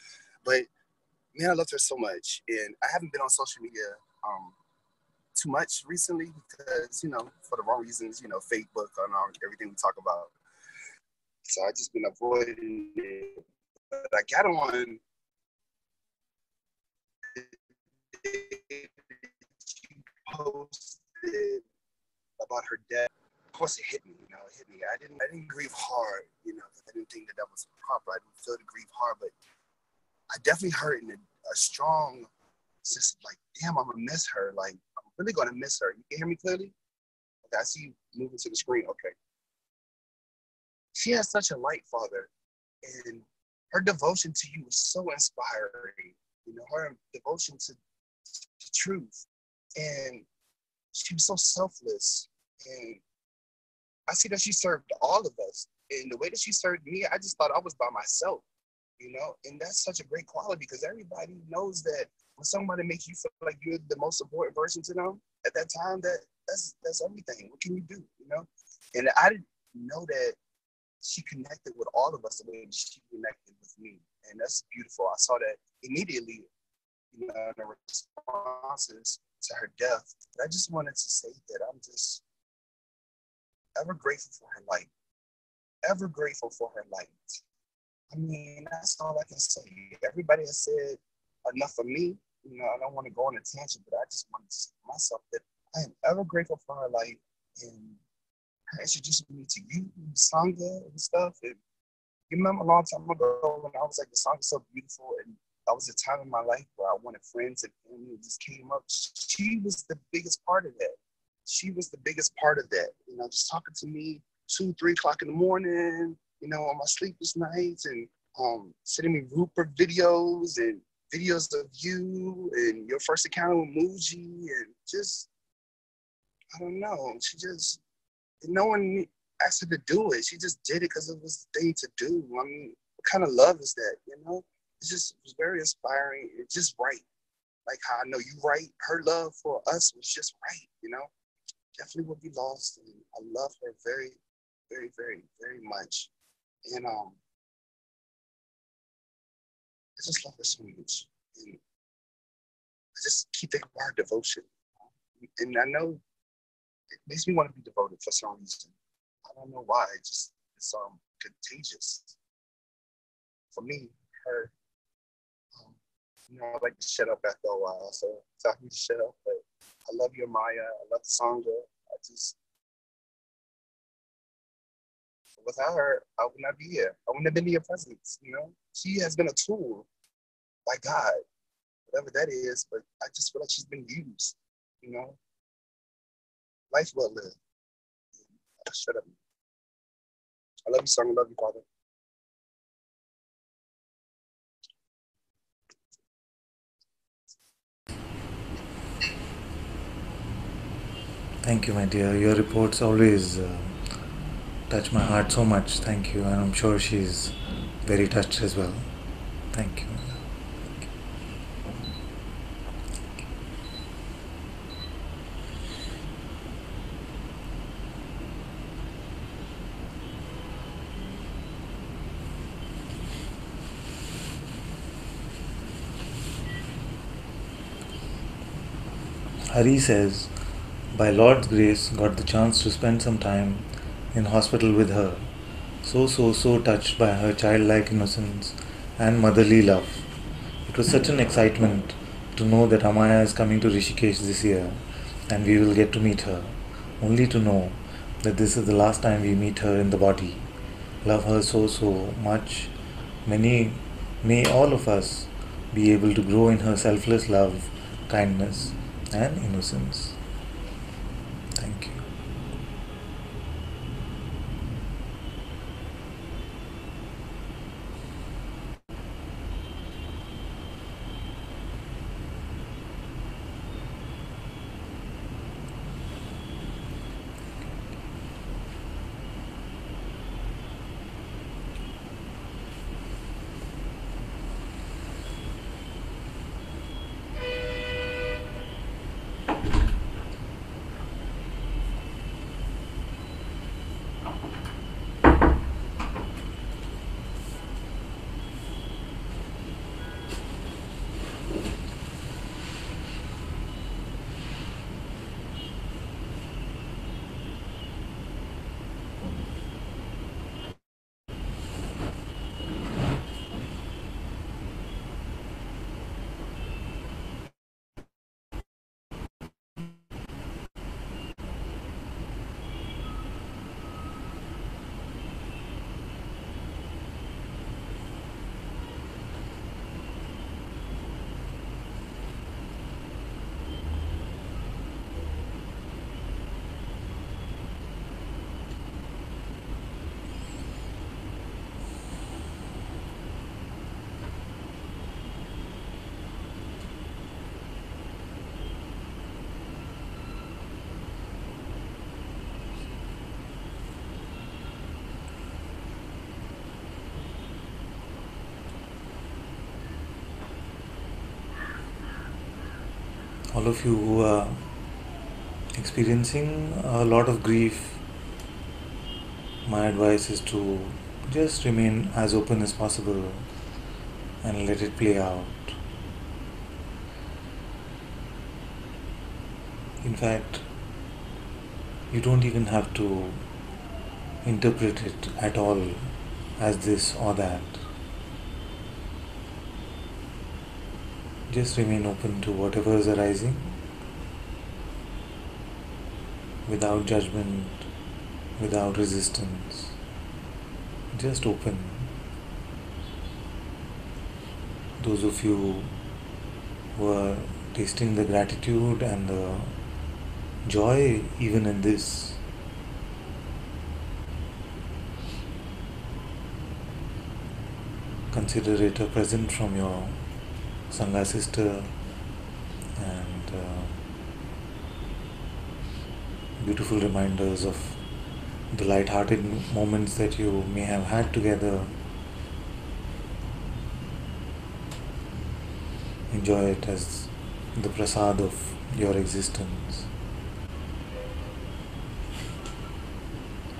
But man, I loved her so much, and I haven't been on social media too much recently because for the wrong reasons. Facebook and everything we talk about. So I just been avoiding it. But I got on. She posted about her death. Of course, it hit me. It hit me. I didn't grieve hard. I didn't think that was proper. I didn't feel to grieve hard, but I definitely heard in a strong sense, like, damn, I'm gonna miss her. Like, I'm really gonna miss her. You can hear me clearly? Okay, I see you moving to the screen. Okay. She has such a light, Father, and her devotion to you was so inspiring. Her devotion to truth, and she was so selfless. And I see that she served all of us. And the way that she served me, I just thought I was by myself, and that's such a great quality, because everybody knows that when somebody makes you feel like you're the most important person to them at that time, that's everything. What can you do, And I didn't know that she connected with all of us the way she connected with me. And that's beautiful. I saw that immediately, in the responses to her death. But I just wanted to say that I'm just ever grateful for her light. Ever grateful for her light. I mean, that's all I can say. Everybody has said enough for me. I don't want to go on a tangent, but I just want to say to myself that I am ever grateful for her light, and her introducing me to you, Sangha and stuff. And you remember a long time ago when I was like, the song is so beautiful, and that was a time in my life where I wanted friends and family just came up. She was the biggest part of that. She was the biggest part of that. Just talking to me 2, 3 o'clock in the morning, on my sleepless nights, and sending me Rupert videos and videos of you and your first encounter with Muji, and just, I don't know. She just, no one asked her to do it. She just did it because it was the thing to do. I mean, what kind of love is that, It was very inspiring. It's just right. Like how I know you right. Her love for us was just right, Definitely will be lost. And I love her very, very, very, very much. And I just love her so much. And I just keep thinking about her devotion. And I know it makes me want to be devoted for some reason. I don't know why. It's contagious. For me, her, I like to shut up after a while, so tell me to shut up. But I love you, Amaya. I love the Sangha. Without her, I would not be here. I wouldn't have been in your presence, She has been a tool by God, whatever that is, but I just feel like she's been used, Life well lived. Shut up. I love you, Sangha. I love you, Father. Thank you, my dear. Your reports always touch my heart so much. Thank you. And I'm sure she's very touched as well. Thank you. Hari says, by Lord's grace, got the chance to spend some time in hospital with her. So touched by her childlike innocence and motherly love. It was such an excitement to know that Amaya is coming to Rishikesh this year and we will get to meet her, only to know that this is the last time we meet her in the body. Love her so much. May all of us be able to grow in her selfless love, kindness, and innocence. Thank you. All of you who are experiencing a lot of grief, my advice is to just remain as open as possible and let it play out. In fact, you don't even have to interpret it at all as this or that. Just remain open to whatever is arising without judgment, without resistance. Just open. Those of you who are tasting the gratitude and the joy even in this, consider it a present from your Sangha sister and beautiful reminders of the light-hearted moments that you may have had together. Enjoy it as the prasad of your existence.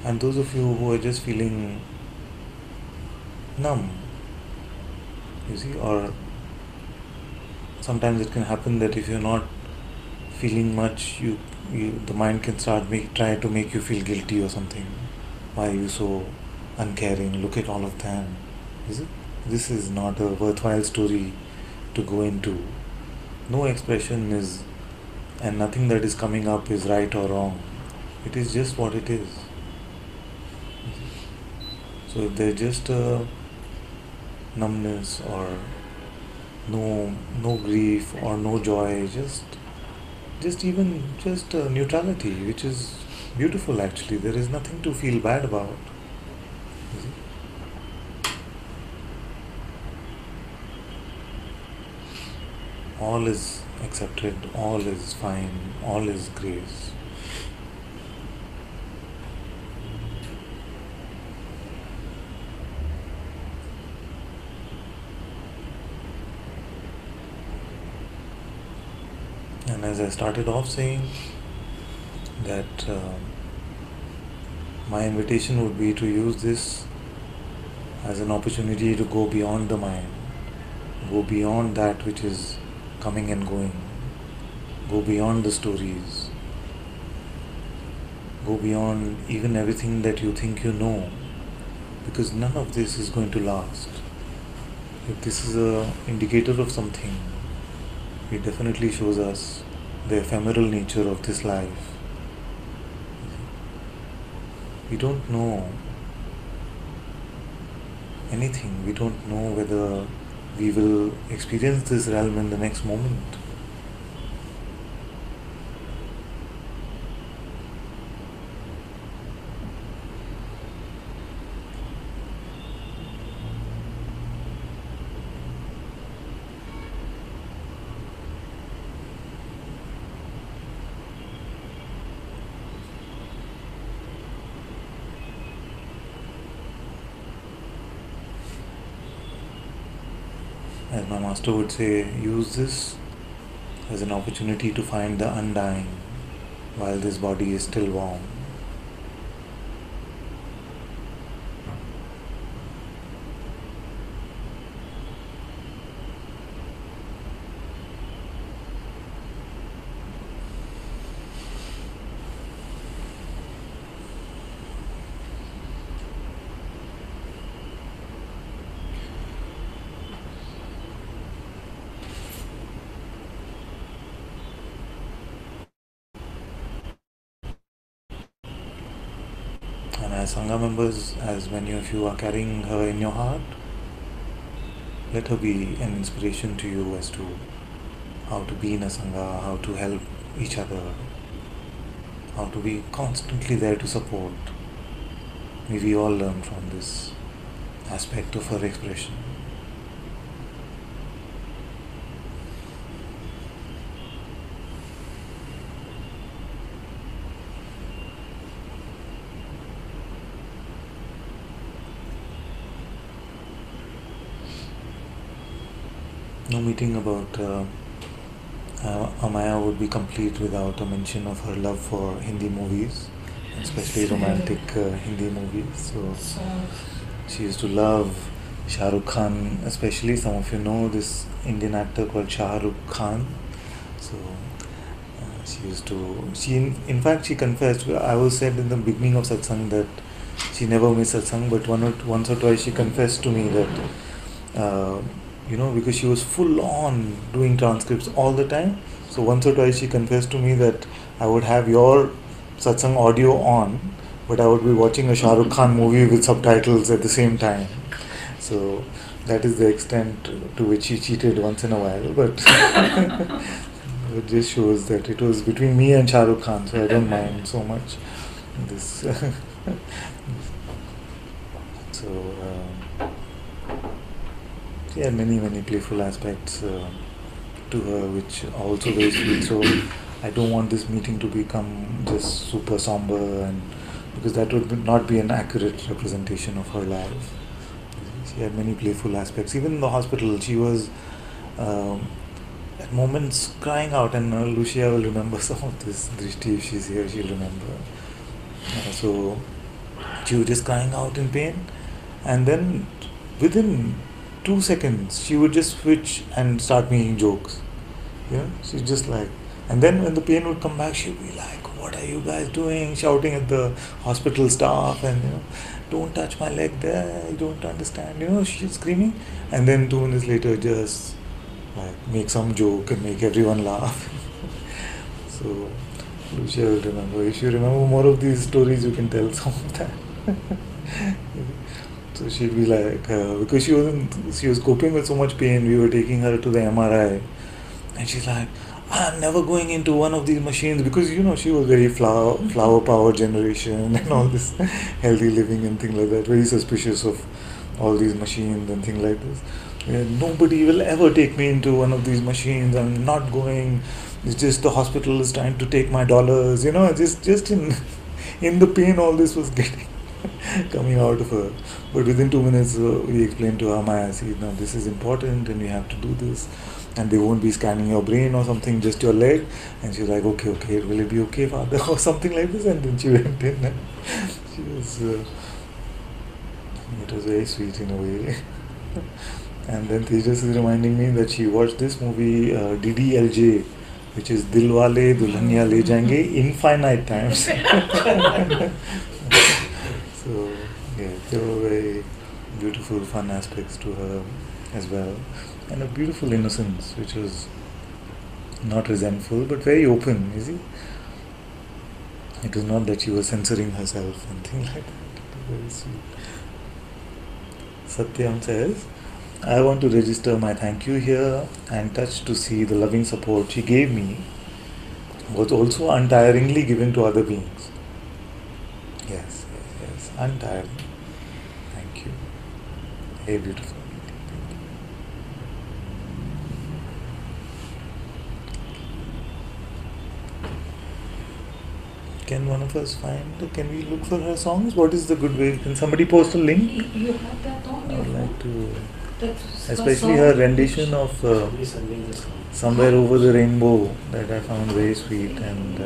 And those of you who are just feeling numb, you see, or sometimes it can happen that if you're not feeling much, the mind can try to make you feel guilty or something. Why are you so uncaring? Look at all of them. Is it? This is not a worthwhile story to go into. No expression is, and nothing that is coming up is right or wrong. It is just what it is. So if there's just a numbness or no grief or no joy, just neutrality, which is beautiful actually. There is nothing to feel bad about. You see? All is accepted, all is fine, all is grace. And as I started off saying that my invitation would be to use this as an opportunity to go beyond the mind, go beyond that which is coming and going. Go beyond the stories. Go beyond even everything that you think you know, because none of this is going to last. If this is an indicator of something, it definitely shows us the ephemeral nature of this life. We don't know anything. We don't know whether we will experience this realm in the next moment. As my master would say, use this as an opportunity to find the undying while this body is still warm. And as Sangha members, as many of you are carrying her in your heart, let her be an inspiration to you as to how to be in a Sangha, how to help each other, how to be constantly there to support. May we all learn from this aspect of her expression. No meeting about Amaya would be complete without a mention of her love for Hindi movies, especially romantic Hindi movies. So she used to love Shah Rukh Khan, especially. Some of you know this Indian actor called Shah Rukh Khan. So she used to. In fact, she confessed. I was said in the beginning of Satsang that she never missed Satsang, but once or twice she confessed to me that. Because she was full on doing transcripts all the time. So once or twice she confessed to me that I would have your satsang audio on, but I would be watching a Shah Rukh Khan movie with subtitles at the same time. So that is the extent to which she cheated once in a while. But it just shows that it was between me and Shah Rukh Khan, so I don't mind so much this. So. She had many playful aspects to her, which are also very sweet. So I don't want this meeting to become just super somber, and because that would not be an accurate representation of her life. She had many playful aspects. Even in the hospital, she was at moments crying out, and Lucia will remember some of this. Drishti, if she's here, she'll remember. So she was just crying out in pain, and then within 2 seconds she would just switch and start making jokes. She's just like, and then when the pain would come back, she'd be like, what are you guys doing? Shouting at the hospital staff, and don't touch my leg there, you don't understand, she's screaming. And then 2 minutes later just like make some joke and make everyone laugh. So Lucia will remember. If you remember more of these stories, you can tell some of that. So she'd be like, because she was coping with so much pain, we were taking her to the MRI, and she's like, I'm never going into one of these machines, because she was very flower power generation and all this healthy living and things like that, very suspicious of all these machines and things like this. Nobody will ever take me into one of these machines, I'm not going, it's just the hospital is trying to take my dollars, just in the pain all this was getting coming out of her. But within 2 minutes, we explained to her, Amaya, see, now this is important and we have to do this, and they won't be scanning your brain or something, just your leg. And she's like, okay, will it be okay, father, or something like this. And then she went in, and she was, it was very sweet in a way. And then Tejas is reminding me that she watched this movie, DDLJ, which is Dilwale Dulhania Le Jayenge infinite times. So yeah, there were very beautiful, fun aspects to her as well, and a beautiful innocence which was not resentful but very open. You see, it was not that she was censoring herself and things like that. It was very sweet. Satyam says, I want to register my thank you here and touched to see the loving support she gave me was also untiringly given to other beings. Yes, untiring. Thank you. Hey, beautiful. Can one of us can we look for her songs? What is the good way? Can somebody post a link? You have that on I would like to, That's especially her rendition of Somewhere Over the Rainbow that I found very sweet, and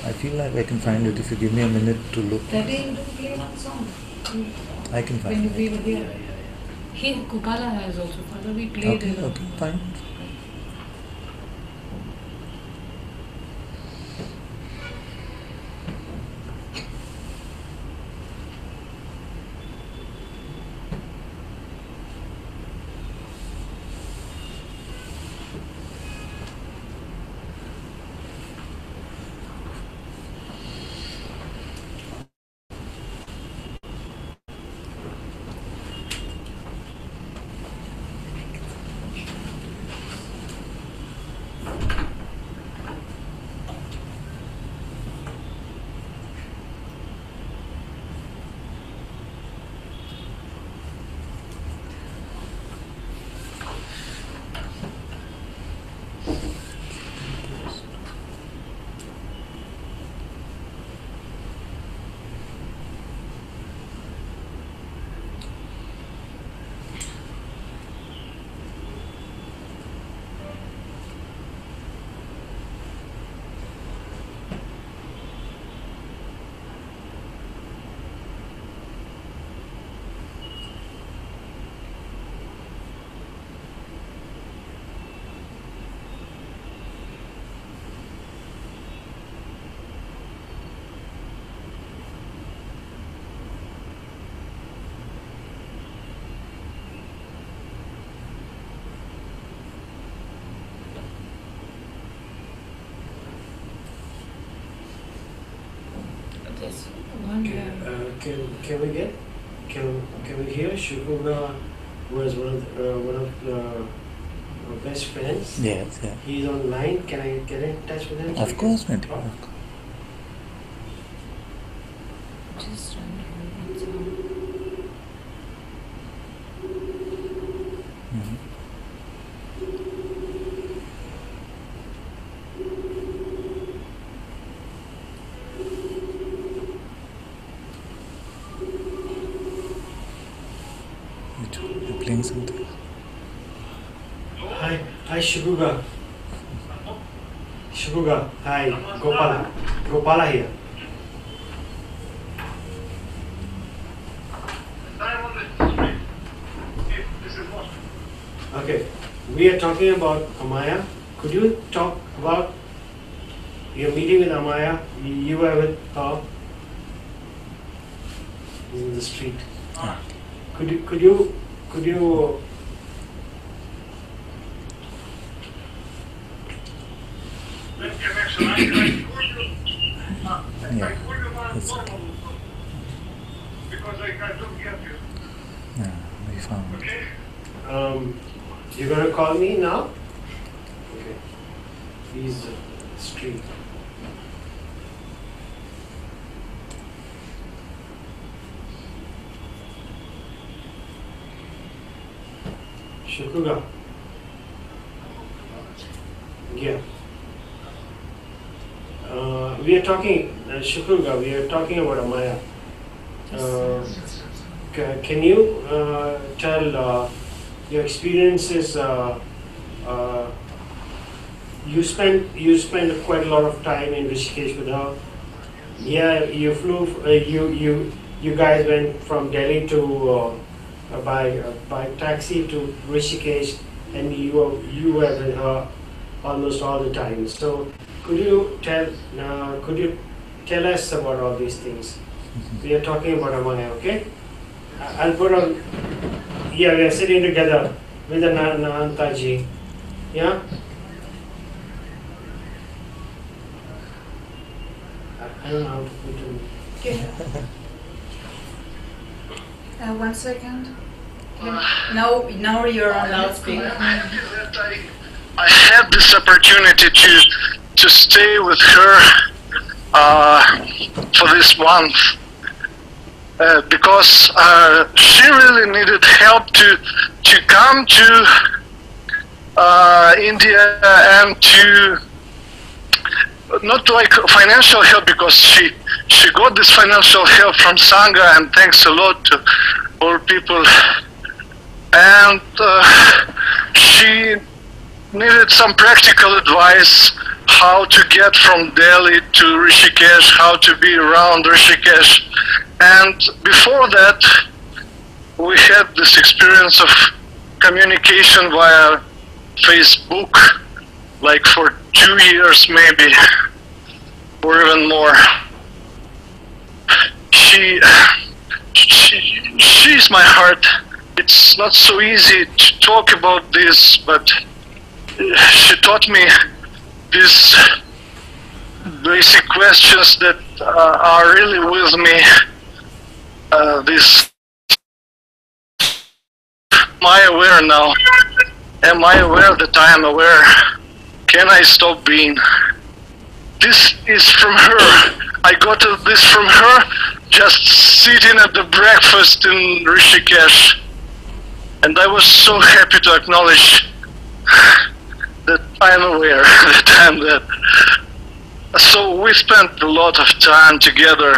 I feel like I can find it if you give me a minute to look. That day you didn't play one song. I can find When it. we were here. Here, Gopala has also. Father, we played it. Okay, fine. There's one Can we get? Can we hear Shukuga was one of the best friends? Yes, yeah. He's online. Can I get in touch with him? Of course, Mati. Oh. Of course. just trying to hear one song. Mhm. You're playing something. Hi Shukuga. Shukuga. Hi Gopala. Gopala here. Okay, we are talking about Amaya. Could you talk about your meeting with Amaya? You were with her in the street. Could you Yeah, that's okay. Yeah, we found. you're gonna call me now? Okay. He's street. Shukuga. Yeah. We are talking, Shukuga, we are talking about Amaya. Can you tell your experiences? You spent quite a lot of time in Rishikesh with her. Yeah, you flew. You guys went from Delhi to by taxi to Rishikesh, and you were with her. almost all the time. So could you tell us about all these things? We are talking about Amaya, okay? I'll put on. Yeah, we are sitting together with Ananta-ji. Yeah. I don't know how to put it. Okay. 1 second. Now you're on loudspeaker. I had this opportunity to stay with her for this month because she really needed help to come to India and to not like financial help, because she got this financial help from Sangha, and thanks a lot to all people, and she needed some practical advice how to get from Delhi to Rishikesh, how to be around Rishikesh. And before that, we had this experience of communication via Facebook, like for 2 years maybe, or even more. She's my heart. It's not so easy to talk about this, but she taught me these basic questions that are really with me. This, am I aware now? Am I aware that I am aware? Can I stop being? This is from her. I got this from her just sitting at the breakfast in Rishikesh. And I was so happy to acknowledge that I'm aware that I'm that. So we spent a lot of time together,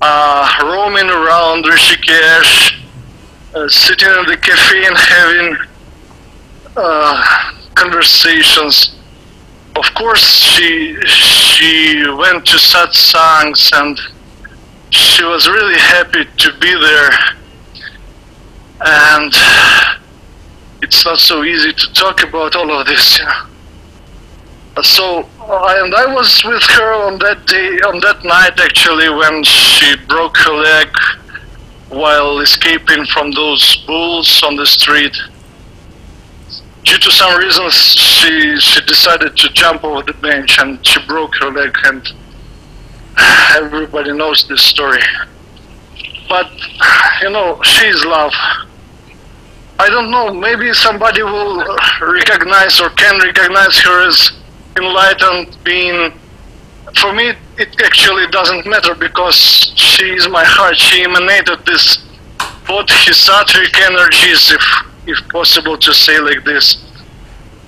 roaming around Rishikesh, sitting in the cafe and having conversations. Of course, she went to Satsangs, and she was really happy to be there. And it's not so easy to talk about all of this. So, and I was with her on that day, on that night actually, when she broke her leg while escaping from those bulls on the street. Due to some reasons, she decided to jump over the bench and she broke her leg, and everybody knows this story. But, you know, she is love. I don't know, maybe somebody will recognize or can recognize her as enlightened being. For me, it actually doesn't matter, because she is my heart. She emanated this bodhisattvic energies, if possible to say like this.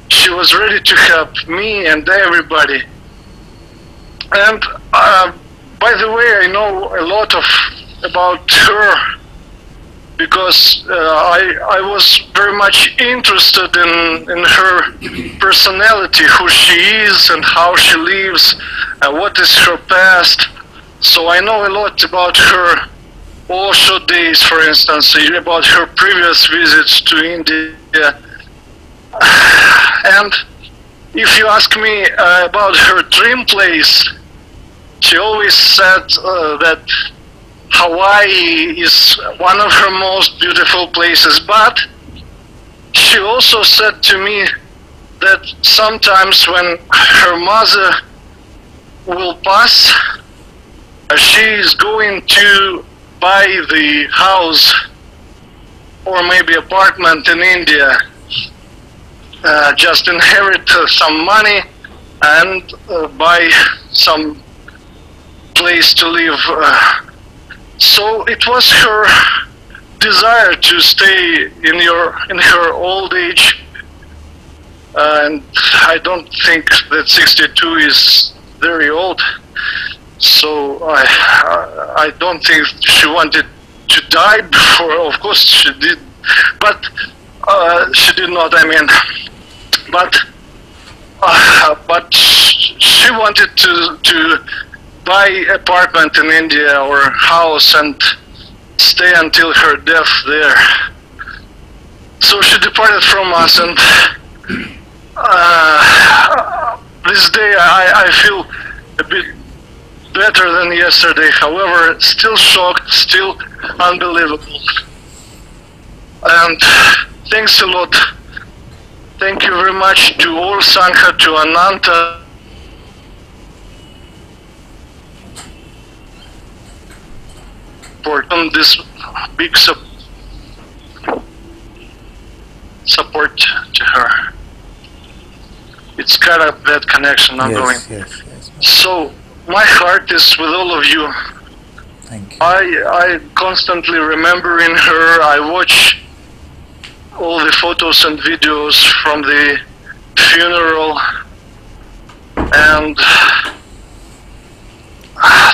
She was ready to help me and everybody. And by the way, I know a lot about her, because I was very much interested in her personality, who she is and how she lives, and what is her past. So I know a lot about her Osho days, for instance, about her previous visits to India. And if you ask me about her dream place, she always said that Hawaii is one of her most beautiful places, but she also said to me that sometimes when her mother will pass, she is going to buy the house or maybe apartment in India, just inherit some money and buy some place to live. So it was her desire to stay in her old age, and I don't think that 62 is very old. So I don't think she wanted to die before. Of course she did, but she did not. I mean, but she wanted to buy apartment in India or house and stay until her death there. So she departed from us, and this day I feel a bit better than yesterday. However, still shocked, still unbelievable. And thanks a lot. Thank you very much to all Sangha, to Ananta. For this big support to her. It's kind of bad connection ongoing. Yes. So my heart is with all of you. Thank you. I constantly remembering her. I watch all the photos and videos from the funeral, and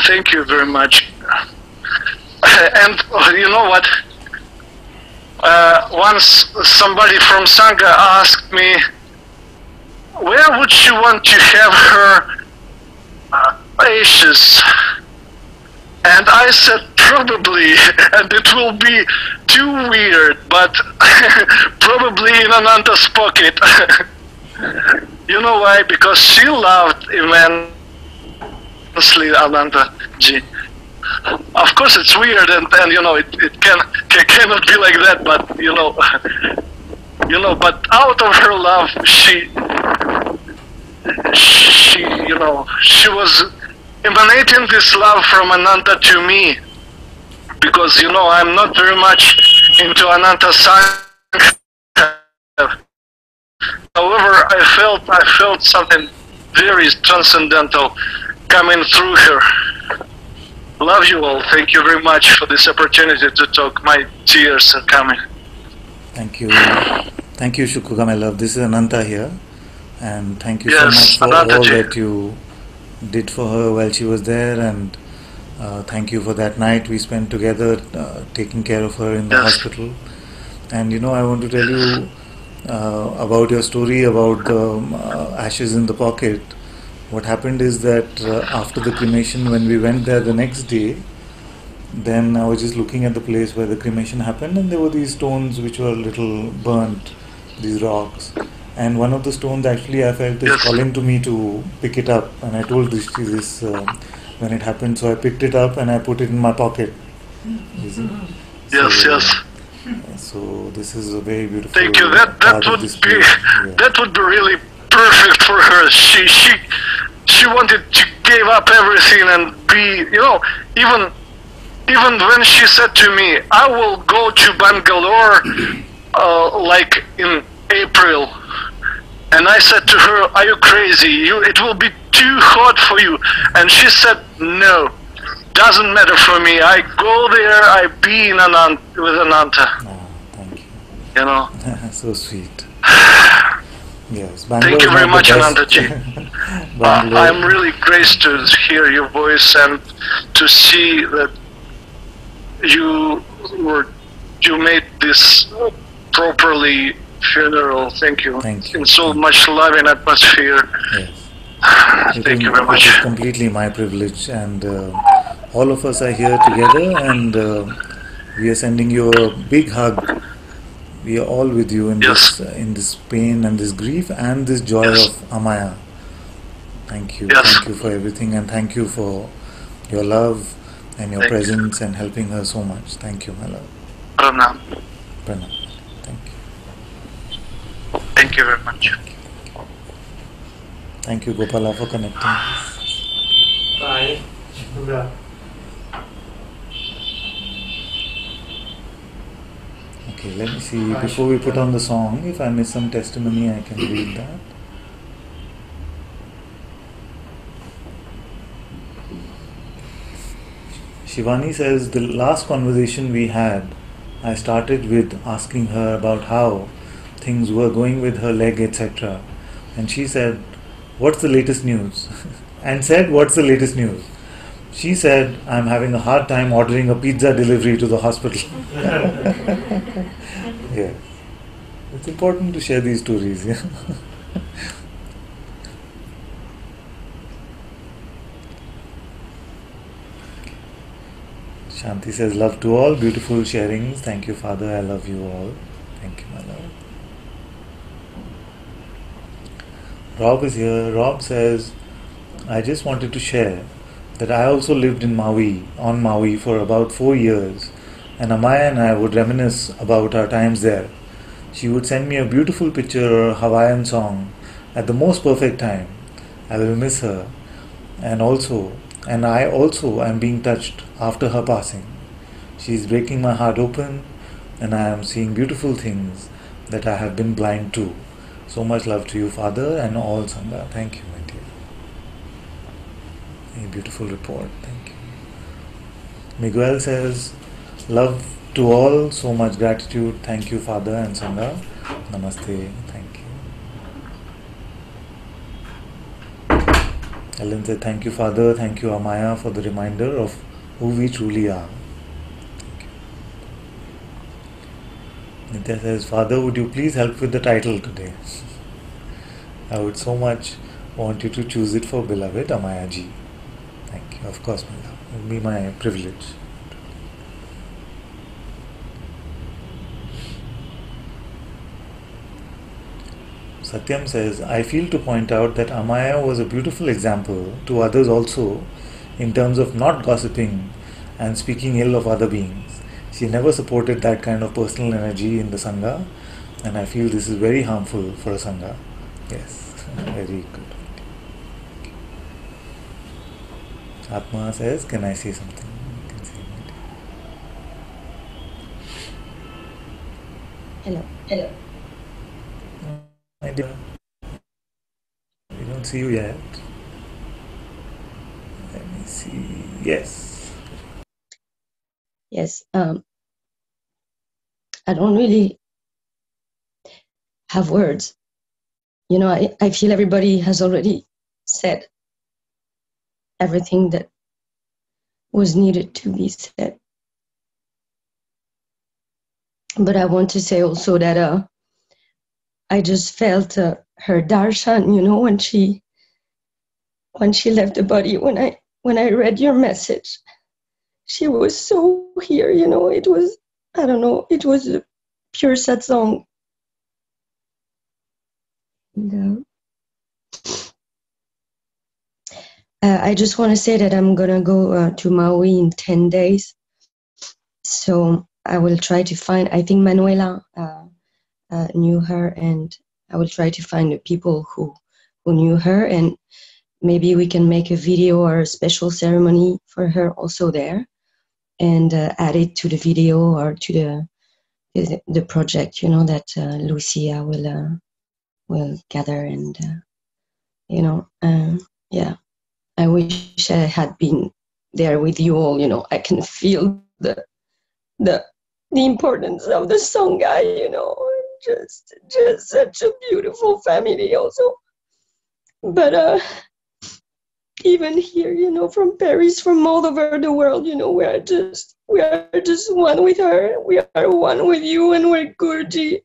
thank you very much. And you know what? Once somebody from Sangha asked me, where would she want to have her ashes? And I said probably, and it will be too weird, but probably in Ananta's pocket. You know why? Because she loved immensely Ananta-ji. Of course it's weird, and you know, it cannot be like that, but you know, but out of her love, she was emanating this love from Ananta to me, because you know, I'm not very much into Ananta Sangha. However, I felt something very transcendental coming through her. Love you all. Thank you very much for this opportunity to talk. My tears are coming. Thank you. Thank you, Shukugam, my love. This is Ananta here. And thank you so Yes, much for Ananta all ji. that you did for her while she was there. And thank you for that night we spent together taking care of her in the Yes. hospital. And you know, I want to tell you about your story about the ashes in the pocket. What happened is that after the cremation, when we went there the next day, then I was just looking at the place where the cremation happened, and there were these stones which were a little burnt, these rocks. And one of the stones actually I felt is Yes. calling to me to pick it up. And I told Drishti this when it happened, so I picked it up and I put it in my pocket. You see? Yes, So, yes. So this is a very beautiful Thank you. part That of would this be place. Yeah. that would be really perfect for her. She wanted to give up everything and be, you know, even when she said to me, I will go to Bangalore like in April. And I said to her, are you crazy? It will be too hot for you. And she said, no, doesn't matter for me. I go there, I be in with Ananta. Ah, thank you. You know. So sweet. Yes, Thank you very much, Ananta-ji. Bangalore. I'm really graced to hear your voice and to see that you made this properly funeral. Thank you. Thank you. In so much loving atmosphere. Yes. Thank you very much. It is completely my privilege, and all of us are here together, and we are sending you a big hug. We are all with you in Yes. this pain and this grief and this joy Yes. of Amaya. Thank you. Yes. Thank you for everything, and thank you for your love and your Thank you. presence and helping her so much. Thank you, my love. Pranam. Pranam. Thank you. Thank you very much. Thank you, Gopala, for connecting. Bye. Okay, let me see. Before we put on the song, if I miss some testimony, I can read that. Shivani says, the last conversation we had, I started with asking her about how things were going with her leg, etc. And she said, what's the latest news? And said, what's the latest news? She said, I'm having a hard time ordering a pizza delivery to the hospital. Yeah. It's important to share these stories. Yeah. Shanti says, love to all, beautiful sharings. Thank you, Father. I love you all. Thank you, my love. Rob is here. Rob says, I just wanted to share that I also lived in Maui, on Maui, for about 4 years, and Amaya and I would reminisce about our times there. She would send me a beautiful picture or a Hawaiian song at the most perfect time. I will miss her, and I also am being touched after her passing. She is breaking my heart open, and I am seeing beautiful things that I have been blind to. So much love to you, Father, and all Sangha. Thank you, my dear. A beautiful report. Thank you. Miguel says, love to all, so much gratitude. Thank you, Father and Sangha. Namaste. Thank you. Ellen said, thank you, Father. Thank you, Amaya, for the reminder of who we truly are. Nitya says, Father, would you please help with the title today? I would so much want you to choose it for beloved Amaya ji. Thank you. Of course, my love. It will be my privilege. Satyam says, I feel to point out that Amaya was a beautiful example to others also in terms of not gossiping and speaking ill of other beings. She never supported that kind of personal energy in the Sangha, and I feel this is very harmful for a Sangha. Yes, very good. Atma says, can I say something? You can say it. Hello. My dear, we don't see you yet. Let me see. Yes. Yes. I don't really have words. You know, I feel everybody has already said everything that was needed to be said. But I want to say also that I just felt her darshan, you know, when she left the body, when I read your message, she was so here, you know, it was, I don't know, it was a pure satsang. And, I just want to say that I'm gonna go to Maui in 10 days. So I will try to find, I think Manuela knew her, and I will try to find the people who knew her, and maybe we can make a video or a special ceremony for her also there, and add it to the video or to the project, you know, that Lucia will gather, and you know, yeah. I wish I had been there with you all. You know, I can feel the importance of the Sangha. You know, just such a beautiful family also. But even here, you know, from Paris, from all over the world, you know, we are just one with her. We are one with you, and we're Gurji.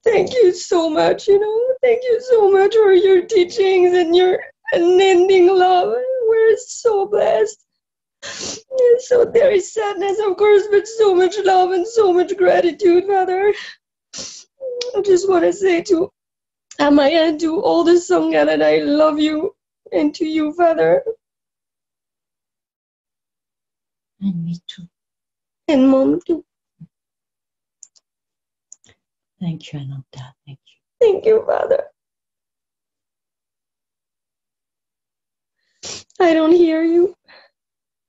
Thank you so much. You know, thank you so much for your teachings and your unending love. We're so blessed. So there is sadness, of course, but so much love and so much gratitude, Father. I just want to say to Amaya and to all the Sangha that I love you, and to you, Father. And me too. And Mom too. Thank you, Ananta. Thank you. Thank you, Father. I don't hear you.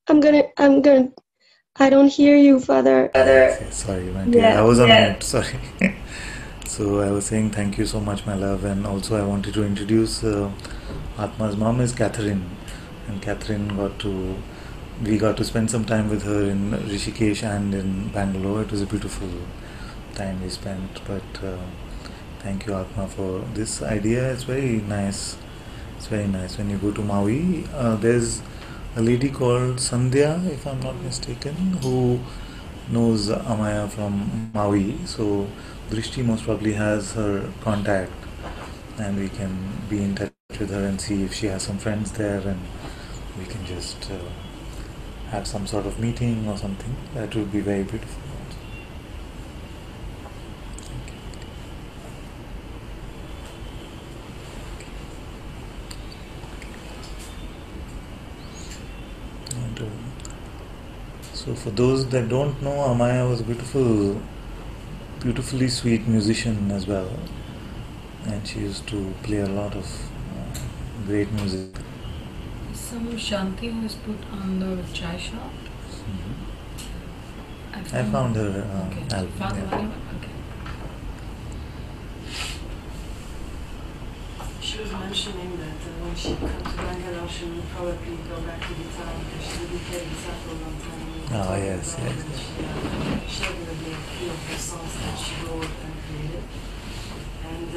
I don't hear you, Father. Sorry, my dear. I was on mute. Sorry. So I was saying thank you so much, my love, and also I wanted to introduce Atma's mom is Catherine, and Catherine we got to spend some time with her in Rishikesh and in Bangalore. It was a beautiful time we spent. But thank you, Atma, for this idea. It's very nice. It's very nice. When you go to Maui, there's a lady called Sandhya, if I'm not mistaken, who knows Amaya from Maui. So Drishti most probably has her contact, and we can be in touch with her and see if she has some friends there, and we can just have some sort of meeting or something. That would be very beautiful. So for those that don't know, Amaya was a beautifully sweet musician as well, and she used to play a lot of great music. Some Shanti was put on the chai shop. I found her Okay. album. Found Yeah. the one? Okay. She was mentioning that when she comes to Bangalore, she will probably go back to guitar because she didn't play guitar for a long time. Ah, yes, yes. She shared with me a few of the songs that she wrote and created. And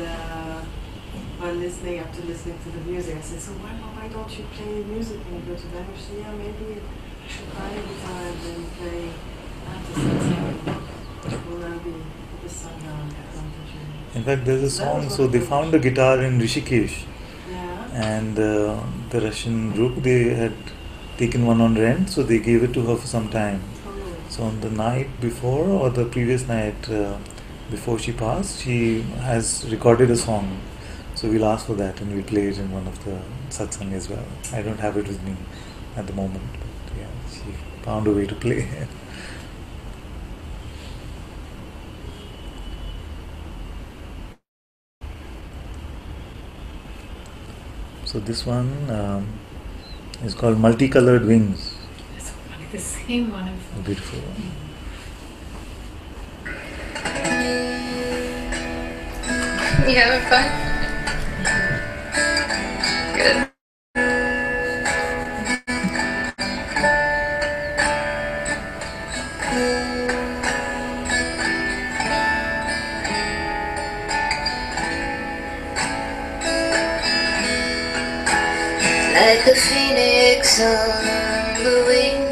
while listening, after listening to the music, I said, so why don't you play music when you go to Bangalore? She said, yeah, maybe I should buy a guitar and then play after Satsang. Will now be the Sangha Ananta-Part. In fact, there's a song. So they found a guitar in Rishikesh, Yeah. and the Russian group, they had taken one on rent, so they gave it to her for some time. So on the night before, or the previous night before she passed, she has recorded a song. So we'll ask for that and we'll play it in one of the satsang as well. I don't have it with me at the moment, but yeah, she found a way to play. So this one is called Multicolored Wings. It's like the same one. A beautiful one. You having fun? Good. Like a phoenix on the wing,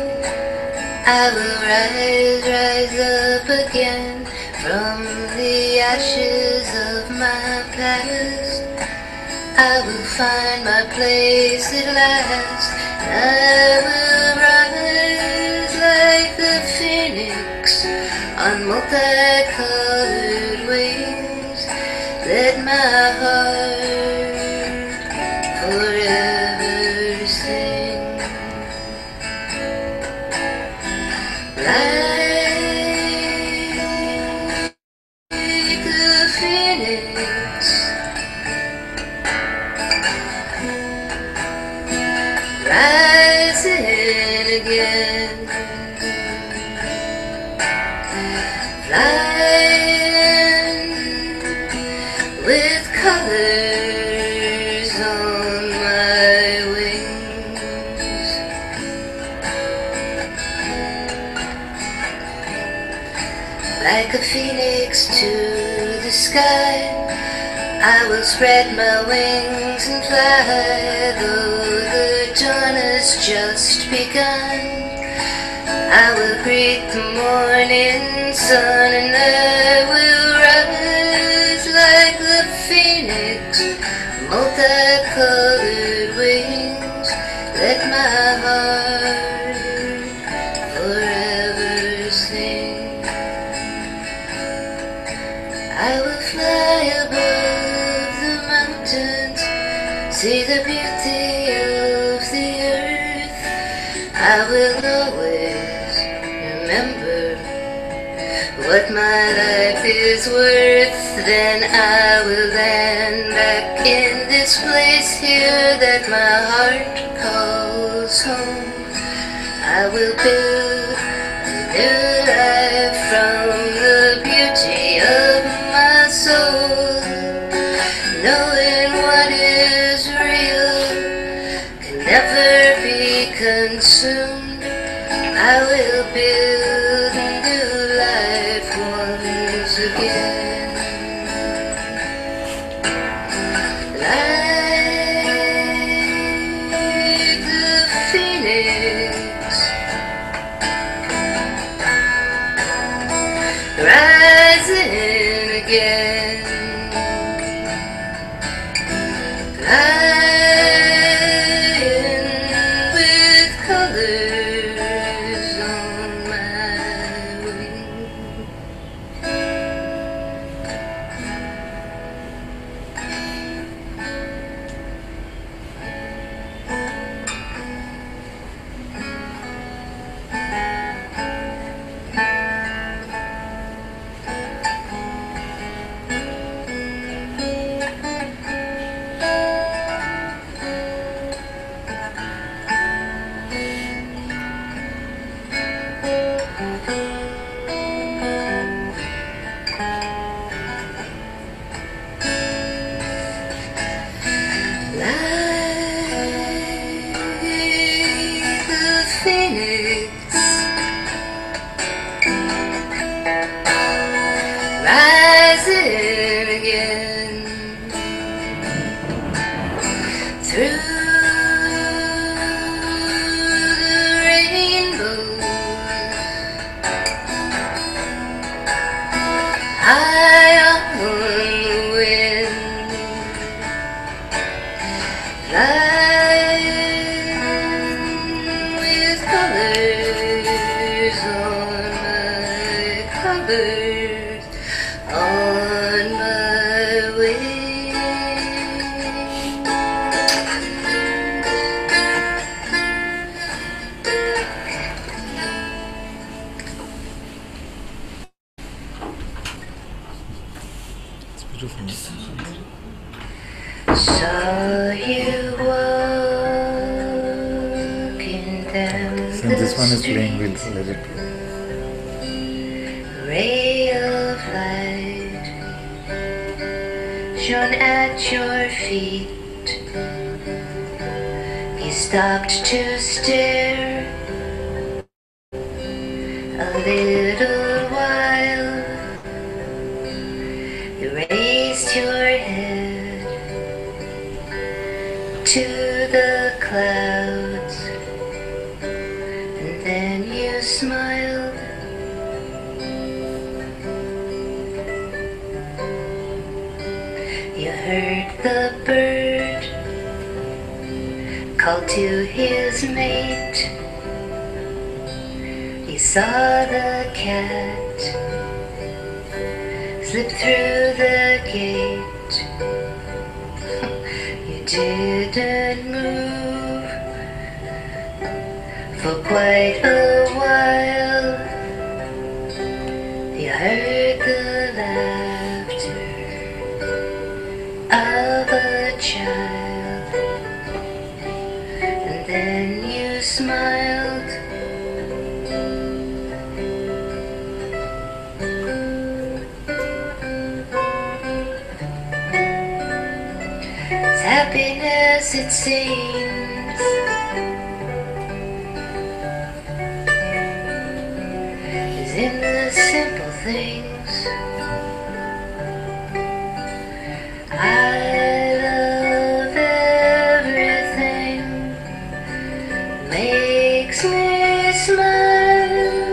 I will rise up again from the ashes of my past. I will find my place at last. I will rise like a phoenix on multicolored wings. Let my heart forever sing. Like a phoenix, rising again, flying with colors on my wings. Like a phoenix to the sky, I will spread my wings and fly. Though the dawn has just begun, I will greet the morning sun, and I will rise like the phoenix, multicolored wings. Let my heart forever sing. I will fly above the mountains, see the beauty of the earth. I will always remember what my life is worth. Then I will land back in this place here that my heart calls home. I will build a new life from the beauty of my soul, knowing what is real can never be consumed. I will build a new life once again. Like the phoenix, rising again, flying with colors on my wings. sin again. Through the rainbow, high on the wind, flying with colors on my covers, on my way. It's beautiful. Saw you walking down Since this one the is playing, we'll street, let it play. ray of light shone at your feet. You stopped to stare a little while. You raised your head to the clouds, and then you smiled. You heard the bird call to his mate. You saw the cat slip through the gate. You didn't move for quite a while. You heard the laughter of a child, and then you smiled. Happiness, it seems, is in the simple things. I love everything, makes me smile.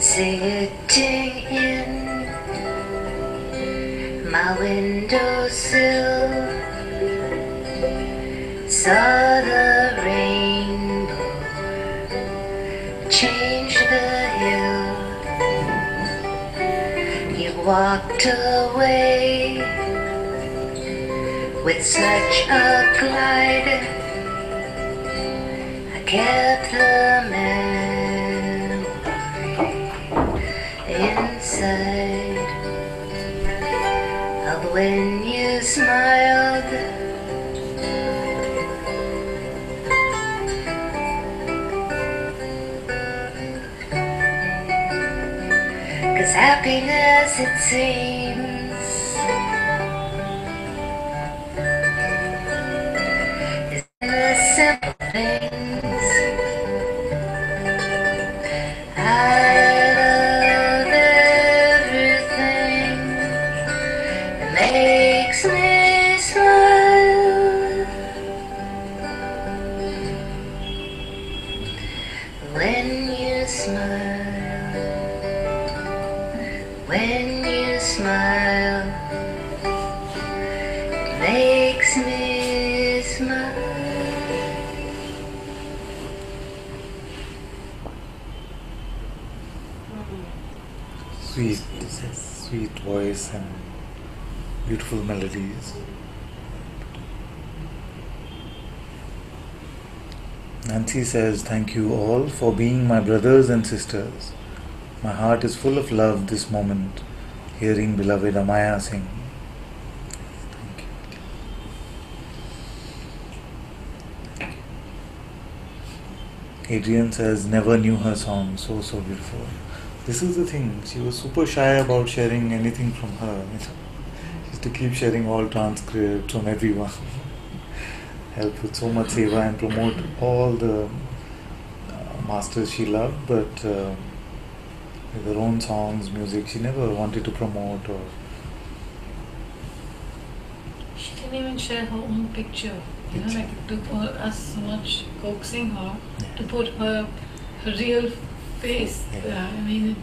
Sitting in my windowsill, saw the rainbow change the hill. You walked away with such a glide. I kept the memory inside of when you smiled. 'Cause happiness, it seems, is in the simple things. I love everything that makes me smile. When you smile, when you smile, it makes me smile. Sweet, sweet voice and beautiful melodies. Nancy says, thank you all for being my brothers and sisters. My heart is full of love this moment, hearing beloved Amaya sing. Adrian says, never knew her song, so beautiful. This is the thing, she was super shy about sharing anything from her. She used to keep sharing all transcripts from everyone. Help with so much seva and promote all the masters she loved, but with her own songs, music, she never wanted to promote or... She didn't even share her own picture. You know, like it took us so much coaxing her to put her real face. I mean,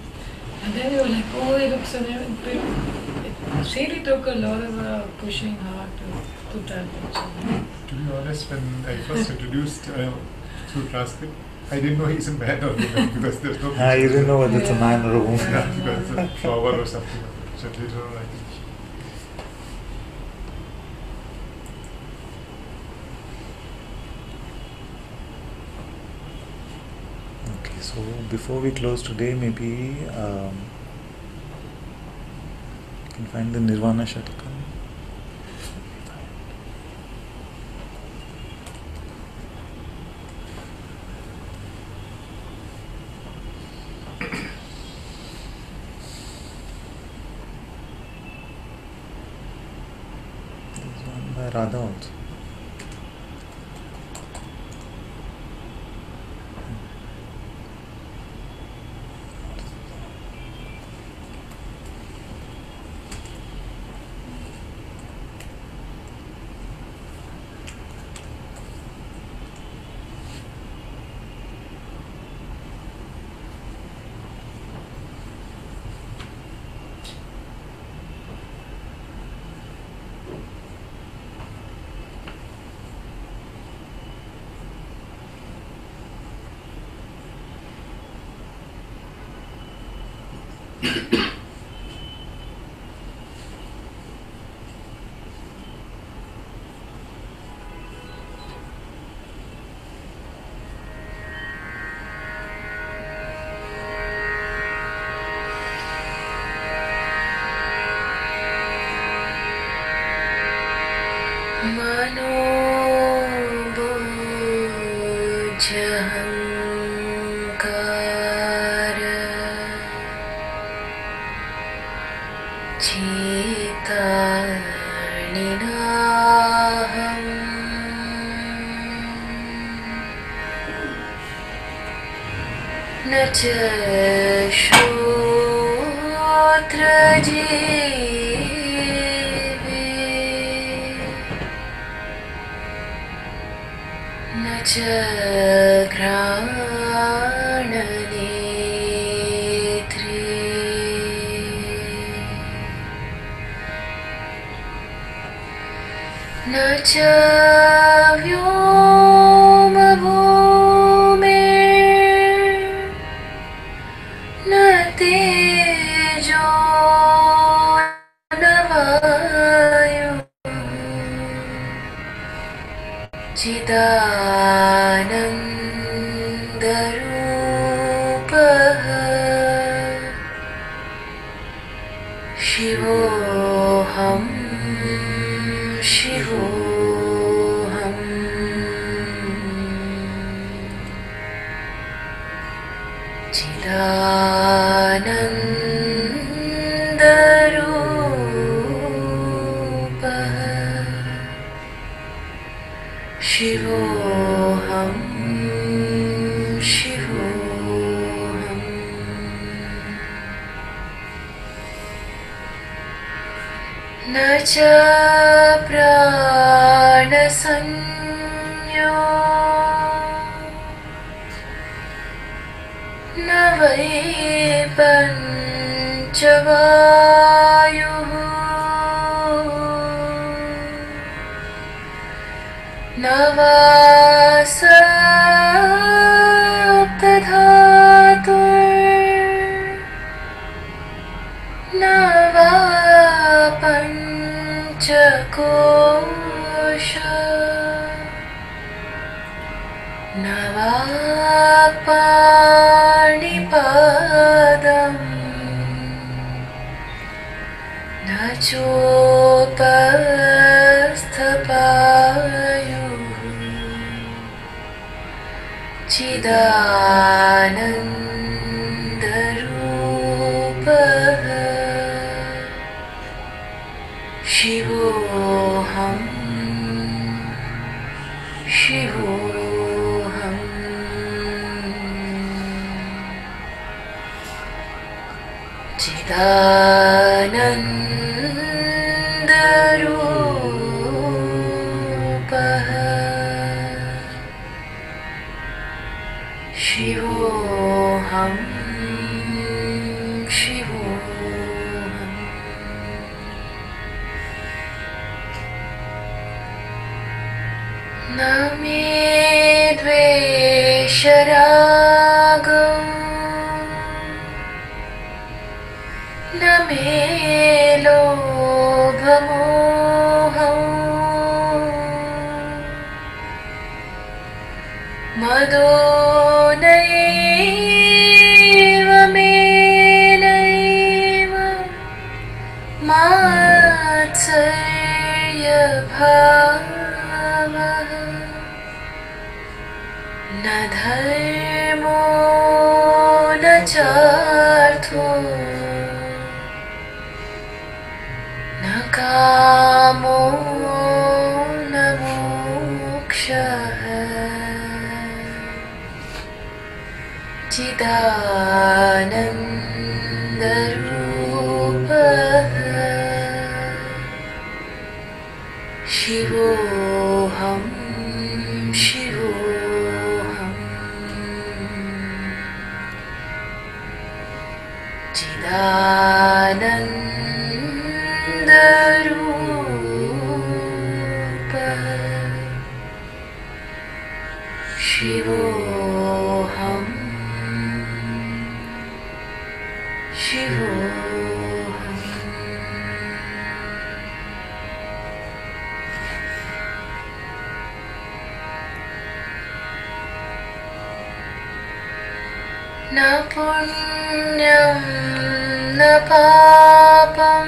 and then we were like, oh, it looks so nice. It really took a lot of pushing her to put that picture. To be honest, when I first introduced through transcript, I didn't know he's a man or woman because there's no picture. You didn't know whether it's a man or a woman. Yeah, because it's a flower or something. So later on, I think. Okay, so before we close today, maybe you can find the Nirvana Shatakam. There's one by Radha also. Nava kosha na vakpanipadam na chopasthapayu Chidanandarupa Shivoham Shivoham Chidanandarupa Shivoham Shivoham Name dvesharagam Name lobhamoham Mado naiva me naiva Matsarya bhava Na dharmo na chartho Na kamo na moksha Chidanandarupa Shivoham Shivoham Chidanandarupa Shivoham Shivoham Na punyam na papam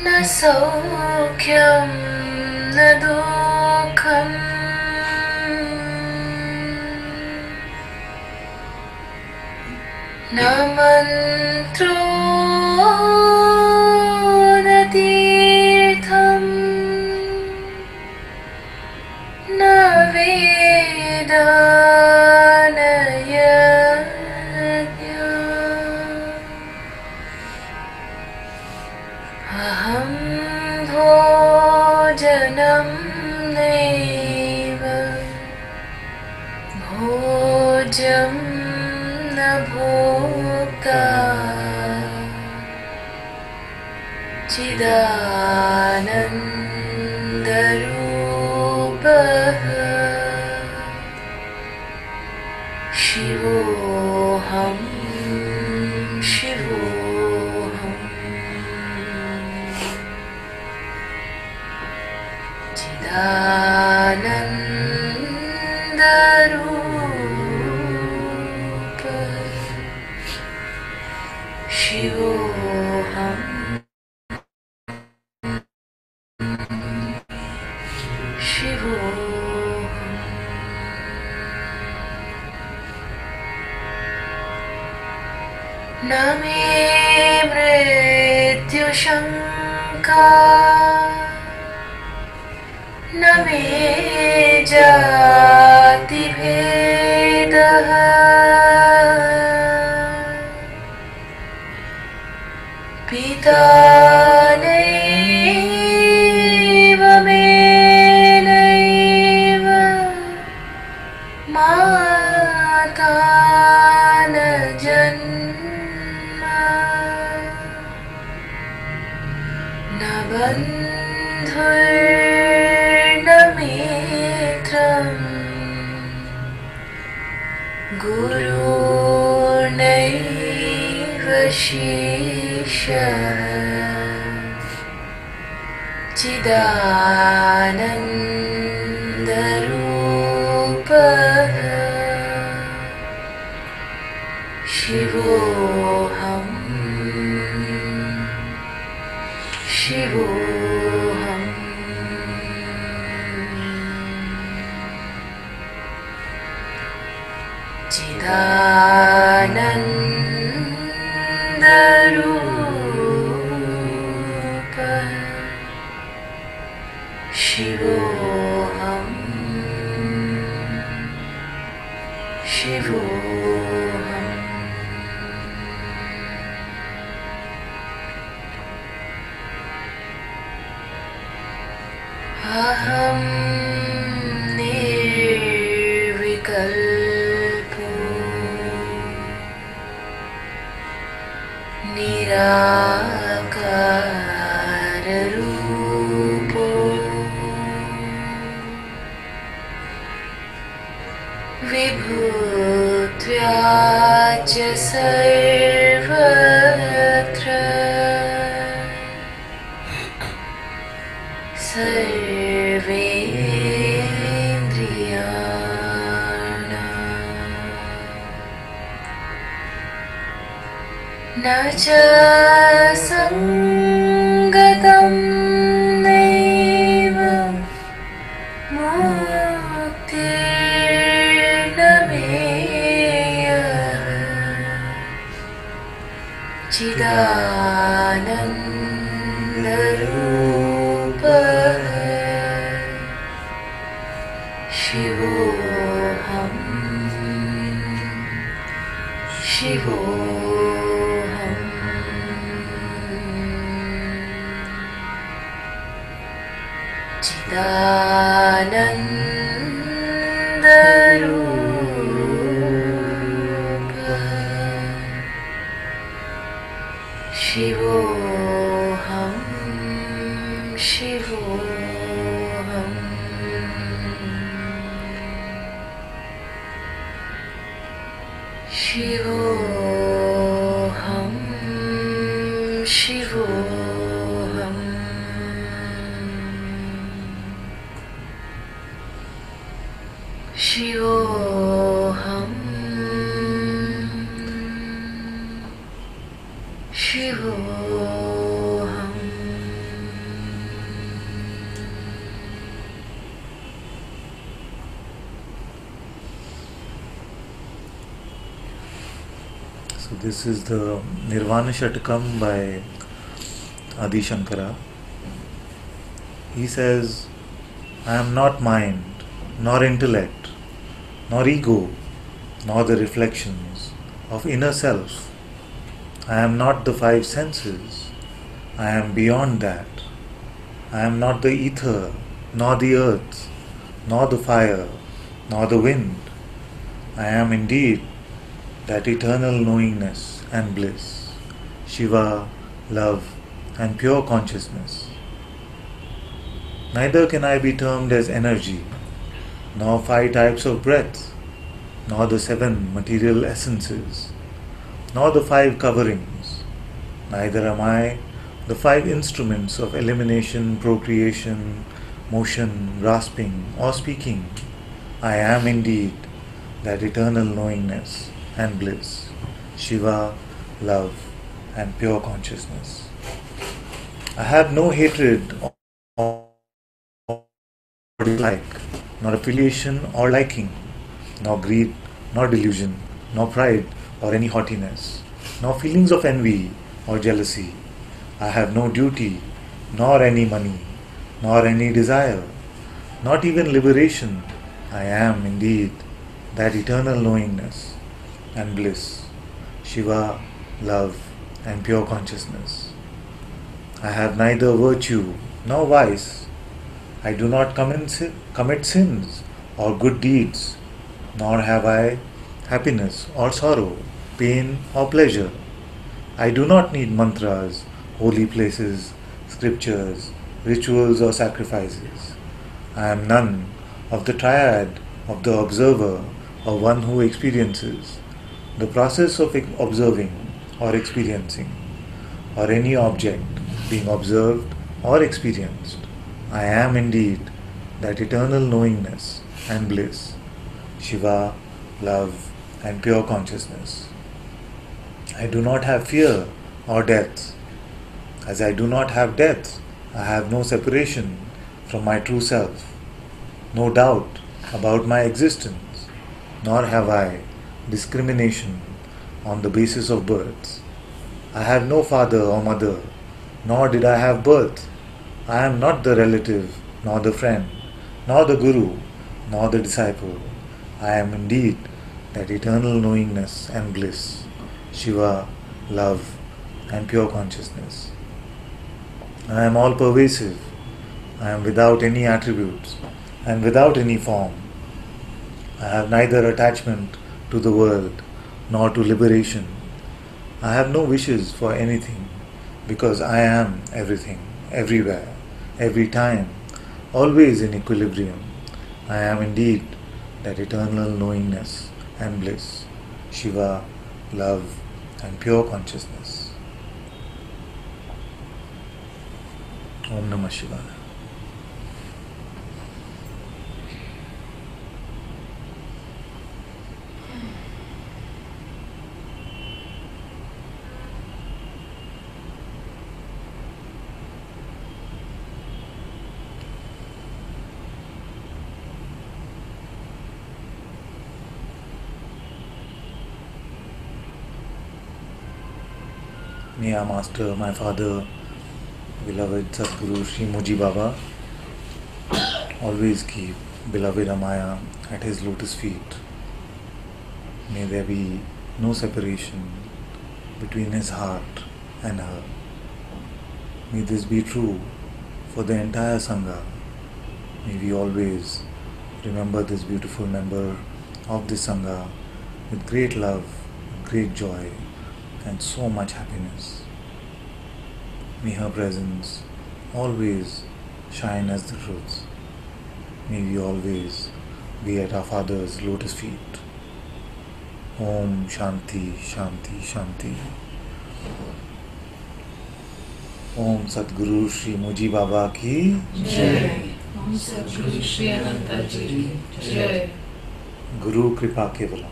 Na saukyam na dukham Na mantro na tirtham Na veda na yajna Aham bhojanam neva Bhojam na bhokta Chidanandarupa Shivoham Shivoham Chidanandarupa Shivoham Shivoham Name mrityu shanka Name jati bhedah Pita naiva me naiva Mata na janma Na bandhur na mitram Guru naiva चिदानन्दरूपः शिवोऽहम् शिवोऽहम् चिदानन्दरूपः शिवोऽहम् शिवोऽहम् अहं निर्विकल्पो निराकाररूपो विभूत्या च सर्वत्र सर्वेन्द्रियाणाम् न च सङ्गतं नैव मुक्तिर्न मेयः चिदानन्दरूपः शिवोऽहम् शिवोऽहम् चिदानन्दरूपः शिवोऽहम् शिवोऽहम् शिवोऽहम् शिवोऽहम् शिवोऽहम् शिवोऽहम् So this is the Nirvana Shatakam by Adi Shankara. He says, I am not mind, nor intellect, nor ego, nor the reflections of inner self. I am not the five senses. I am beyond that. I am not the ether, nor the earth, nor the fire, nor the wind. I am indeed that eternal knowingness and bliss, Shiva, love, and pure consciousness. Neither can I be termed as energy, nor 5 types of breath, nor the 7 material essences, nor the 5 coverings. Neither am I the 5 instruments of elimination, procreation, motion, grasping, or speaking. I am indeed that eternal knowingness and bliss, Shiva, love, and pure consciousness. I have no hatred or dislike, nor affiliation or liking, nor greed, nor delusion, nor pride or any haughtiness, nor feelings of envy or jealousy. I have no duty, nor any money, nor any desire, not even liberation. I am indeed that eternal knowingness and bliss, Shiva, love, and pure consciousness. I have neither virtue nor vice. I do not commit sins or good deeds, nor have I happiness or sorrow, pain or pleasure. I do not need mantras, holy places, scriptures, rituals or sacrifices. I am none of the triad of the observer or one who experiences. The process of observing or experiencing, or any object being observed or experienced, I am indeed that eternal knowingness and bliss, Shiva, love, and pure consciousness. I do not have fear or death. As I do not have death, I have no separation from my true self, no doubt about my existence, nor have I discrimination on the basis of birth. I have no father or mother, nor did I have birth. I am not the relative, nor the friend, nor the guru, nor the disciple. I am indeed that eternal knowingness and bliss, Shiva, love, and pure consciousness. I am all pervasive. I am without any attributes and without any form. I have neither attachment to the world nor to liberation. I have no wishes for anything because I am everything, everywhere, every time, always in equilibrium. I am indeed that eternal knowingness and bliss, Shiva, love, and pure consciousness. Om Namah Shivaya. May our Master, my Father, beloved Sadguru Sri Muji Baba, always keep beloved Amaya at his lotus feet. May there be no separation between his heart and her. May this be true for the entire Sangha. May we always remember this beautiful member of this Sangha with great love, great joy, and so much happiness. May her presence always shine as the truth. May we always be at our Father's lotus feet. Om Shanti Shanti Shanti. Om Sadguru Sri Muji Baba ki Jai. Om Sadguru Sri Ananta-Ji ki Jai. Guru Kripa Kevalam.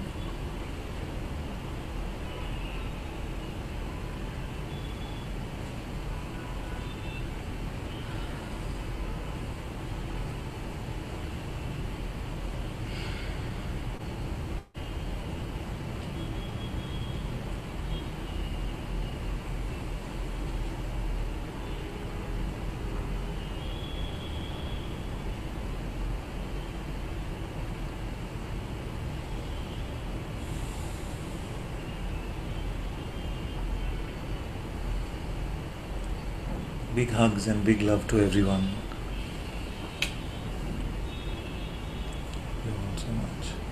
Big hugs and big love to everyone. Thank you all so much.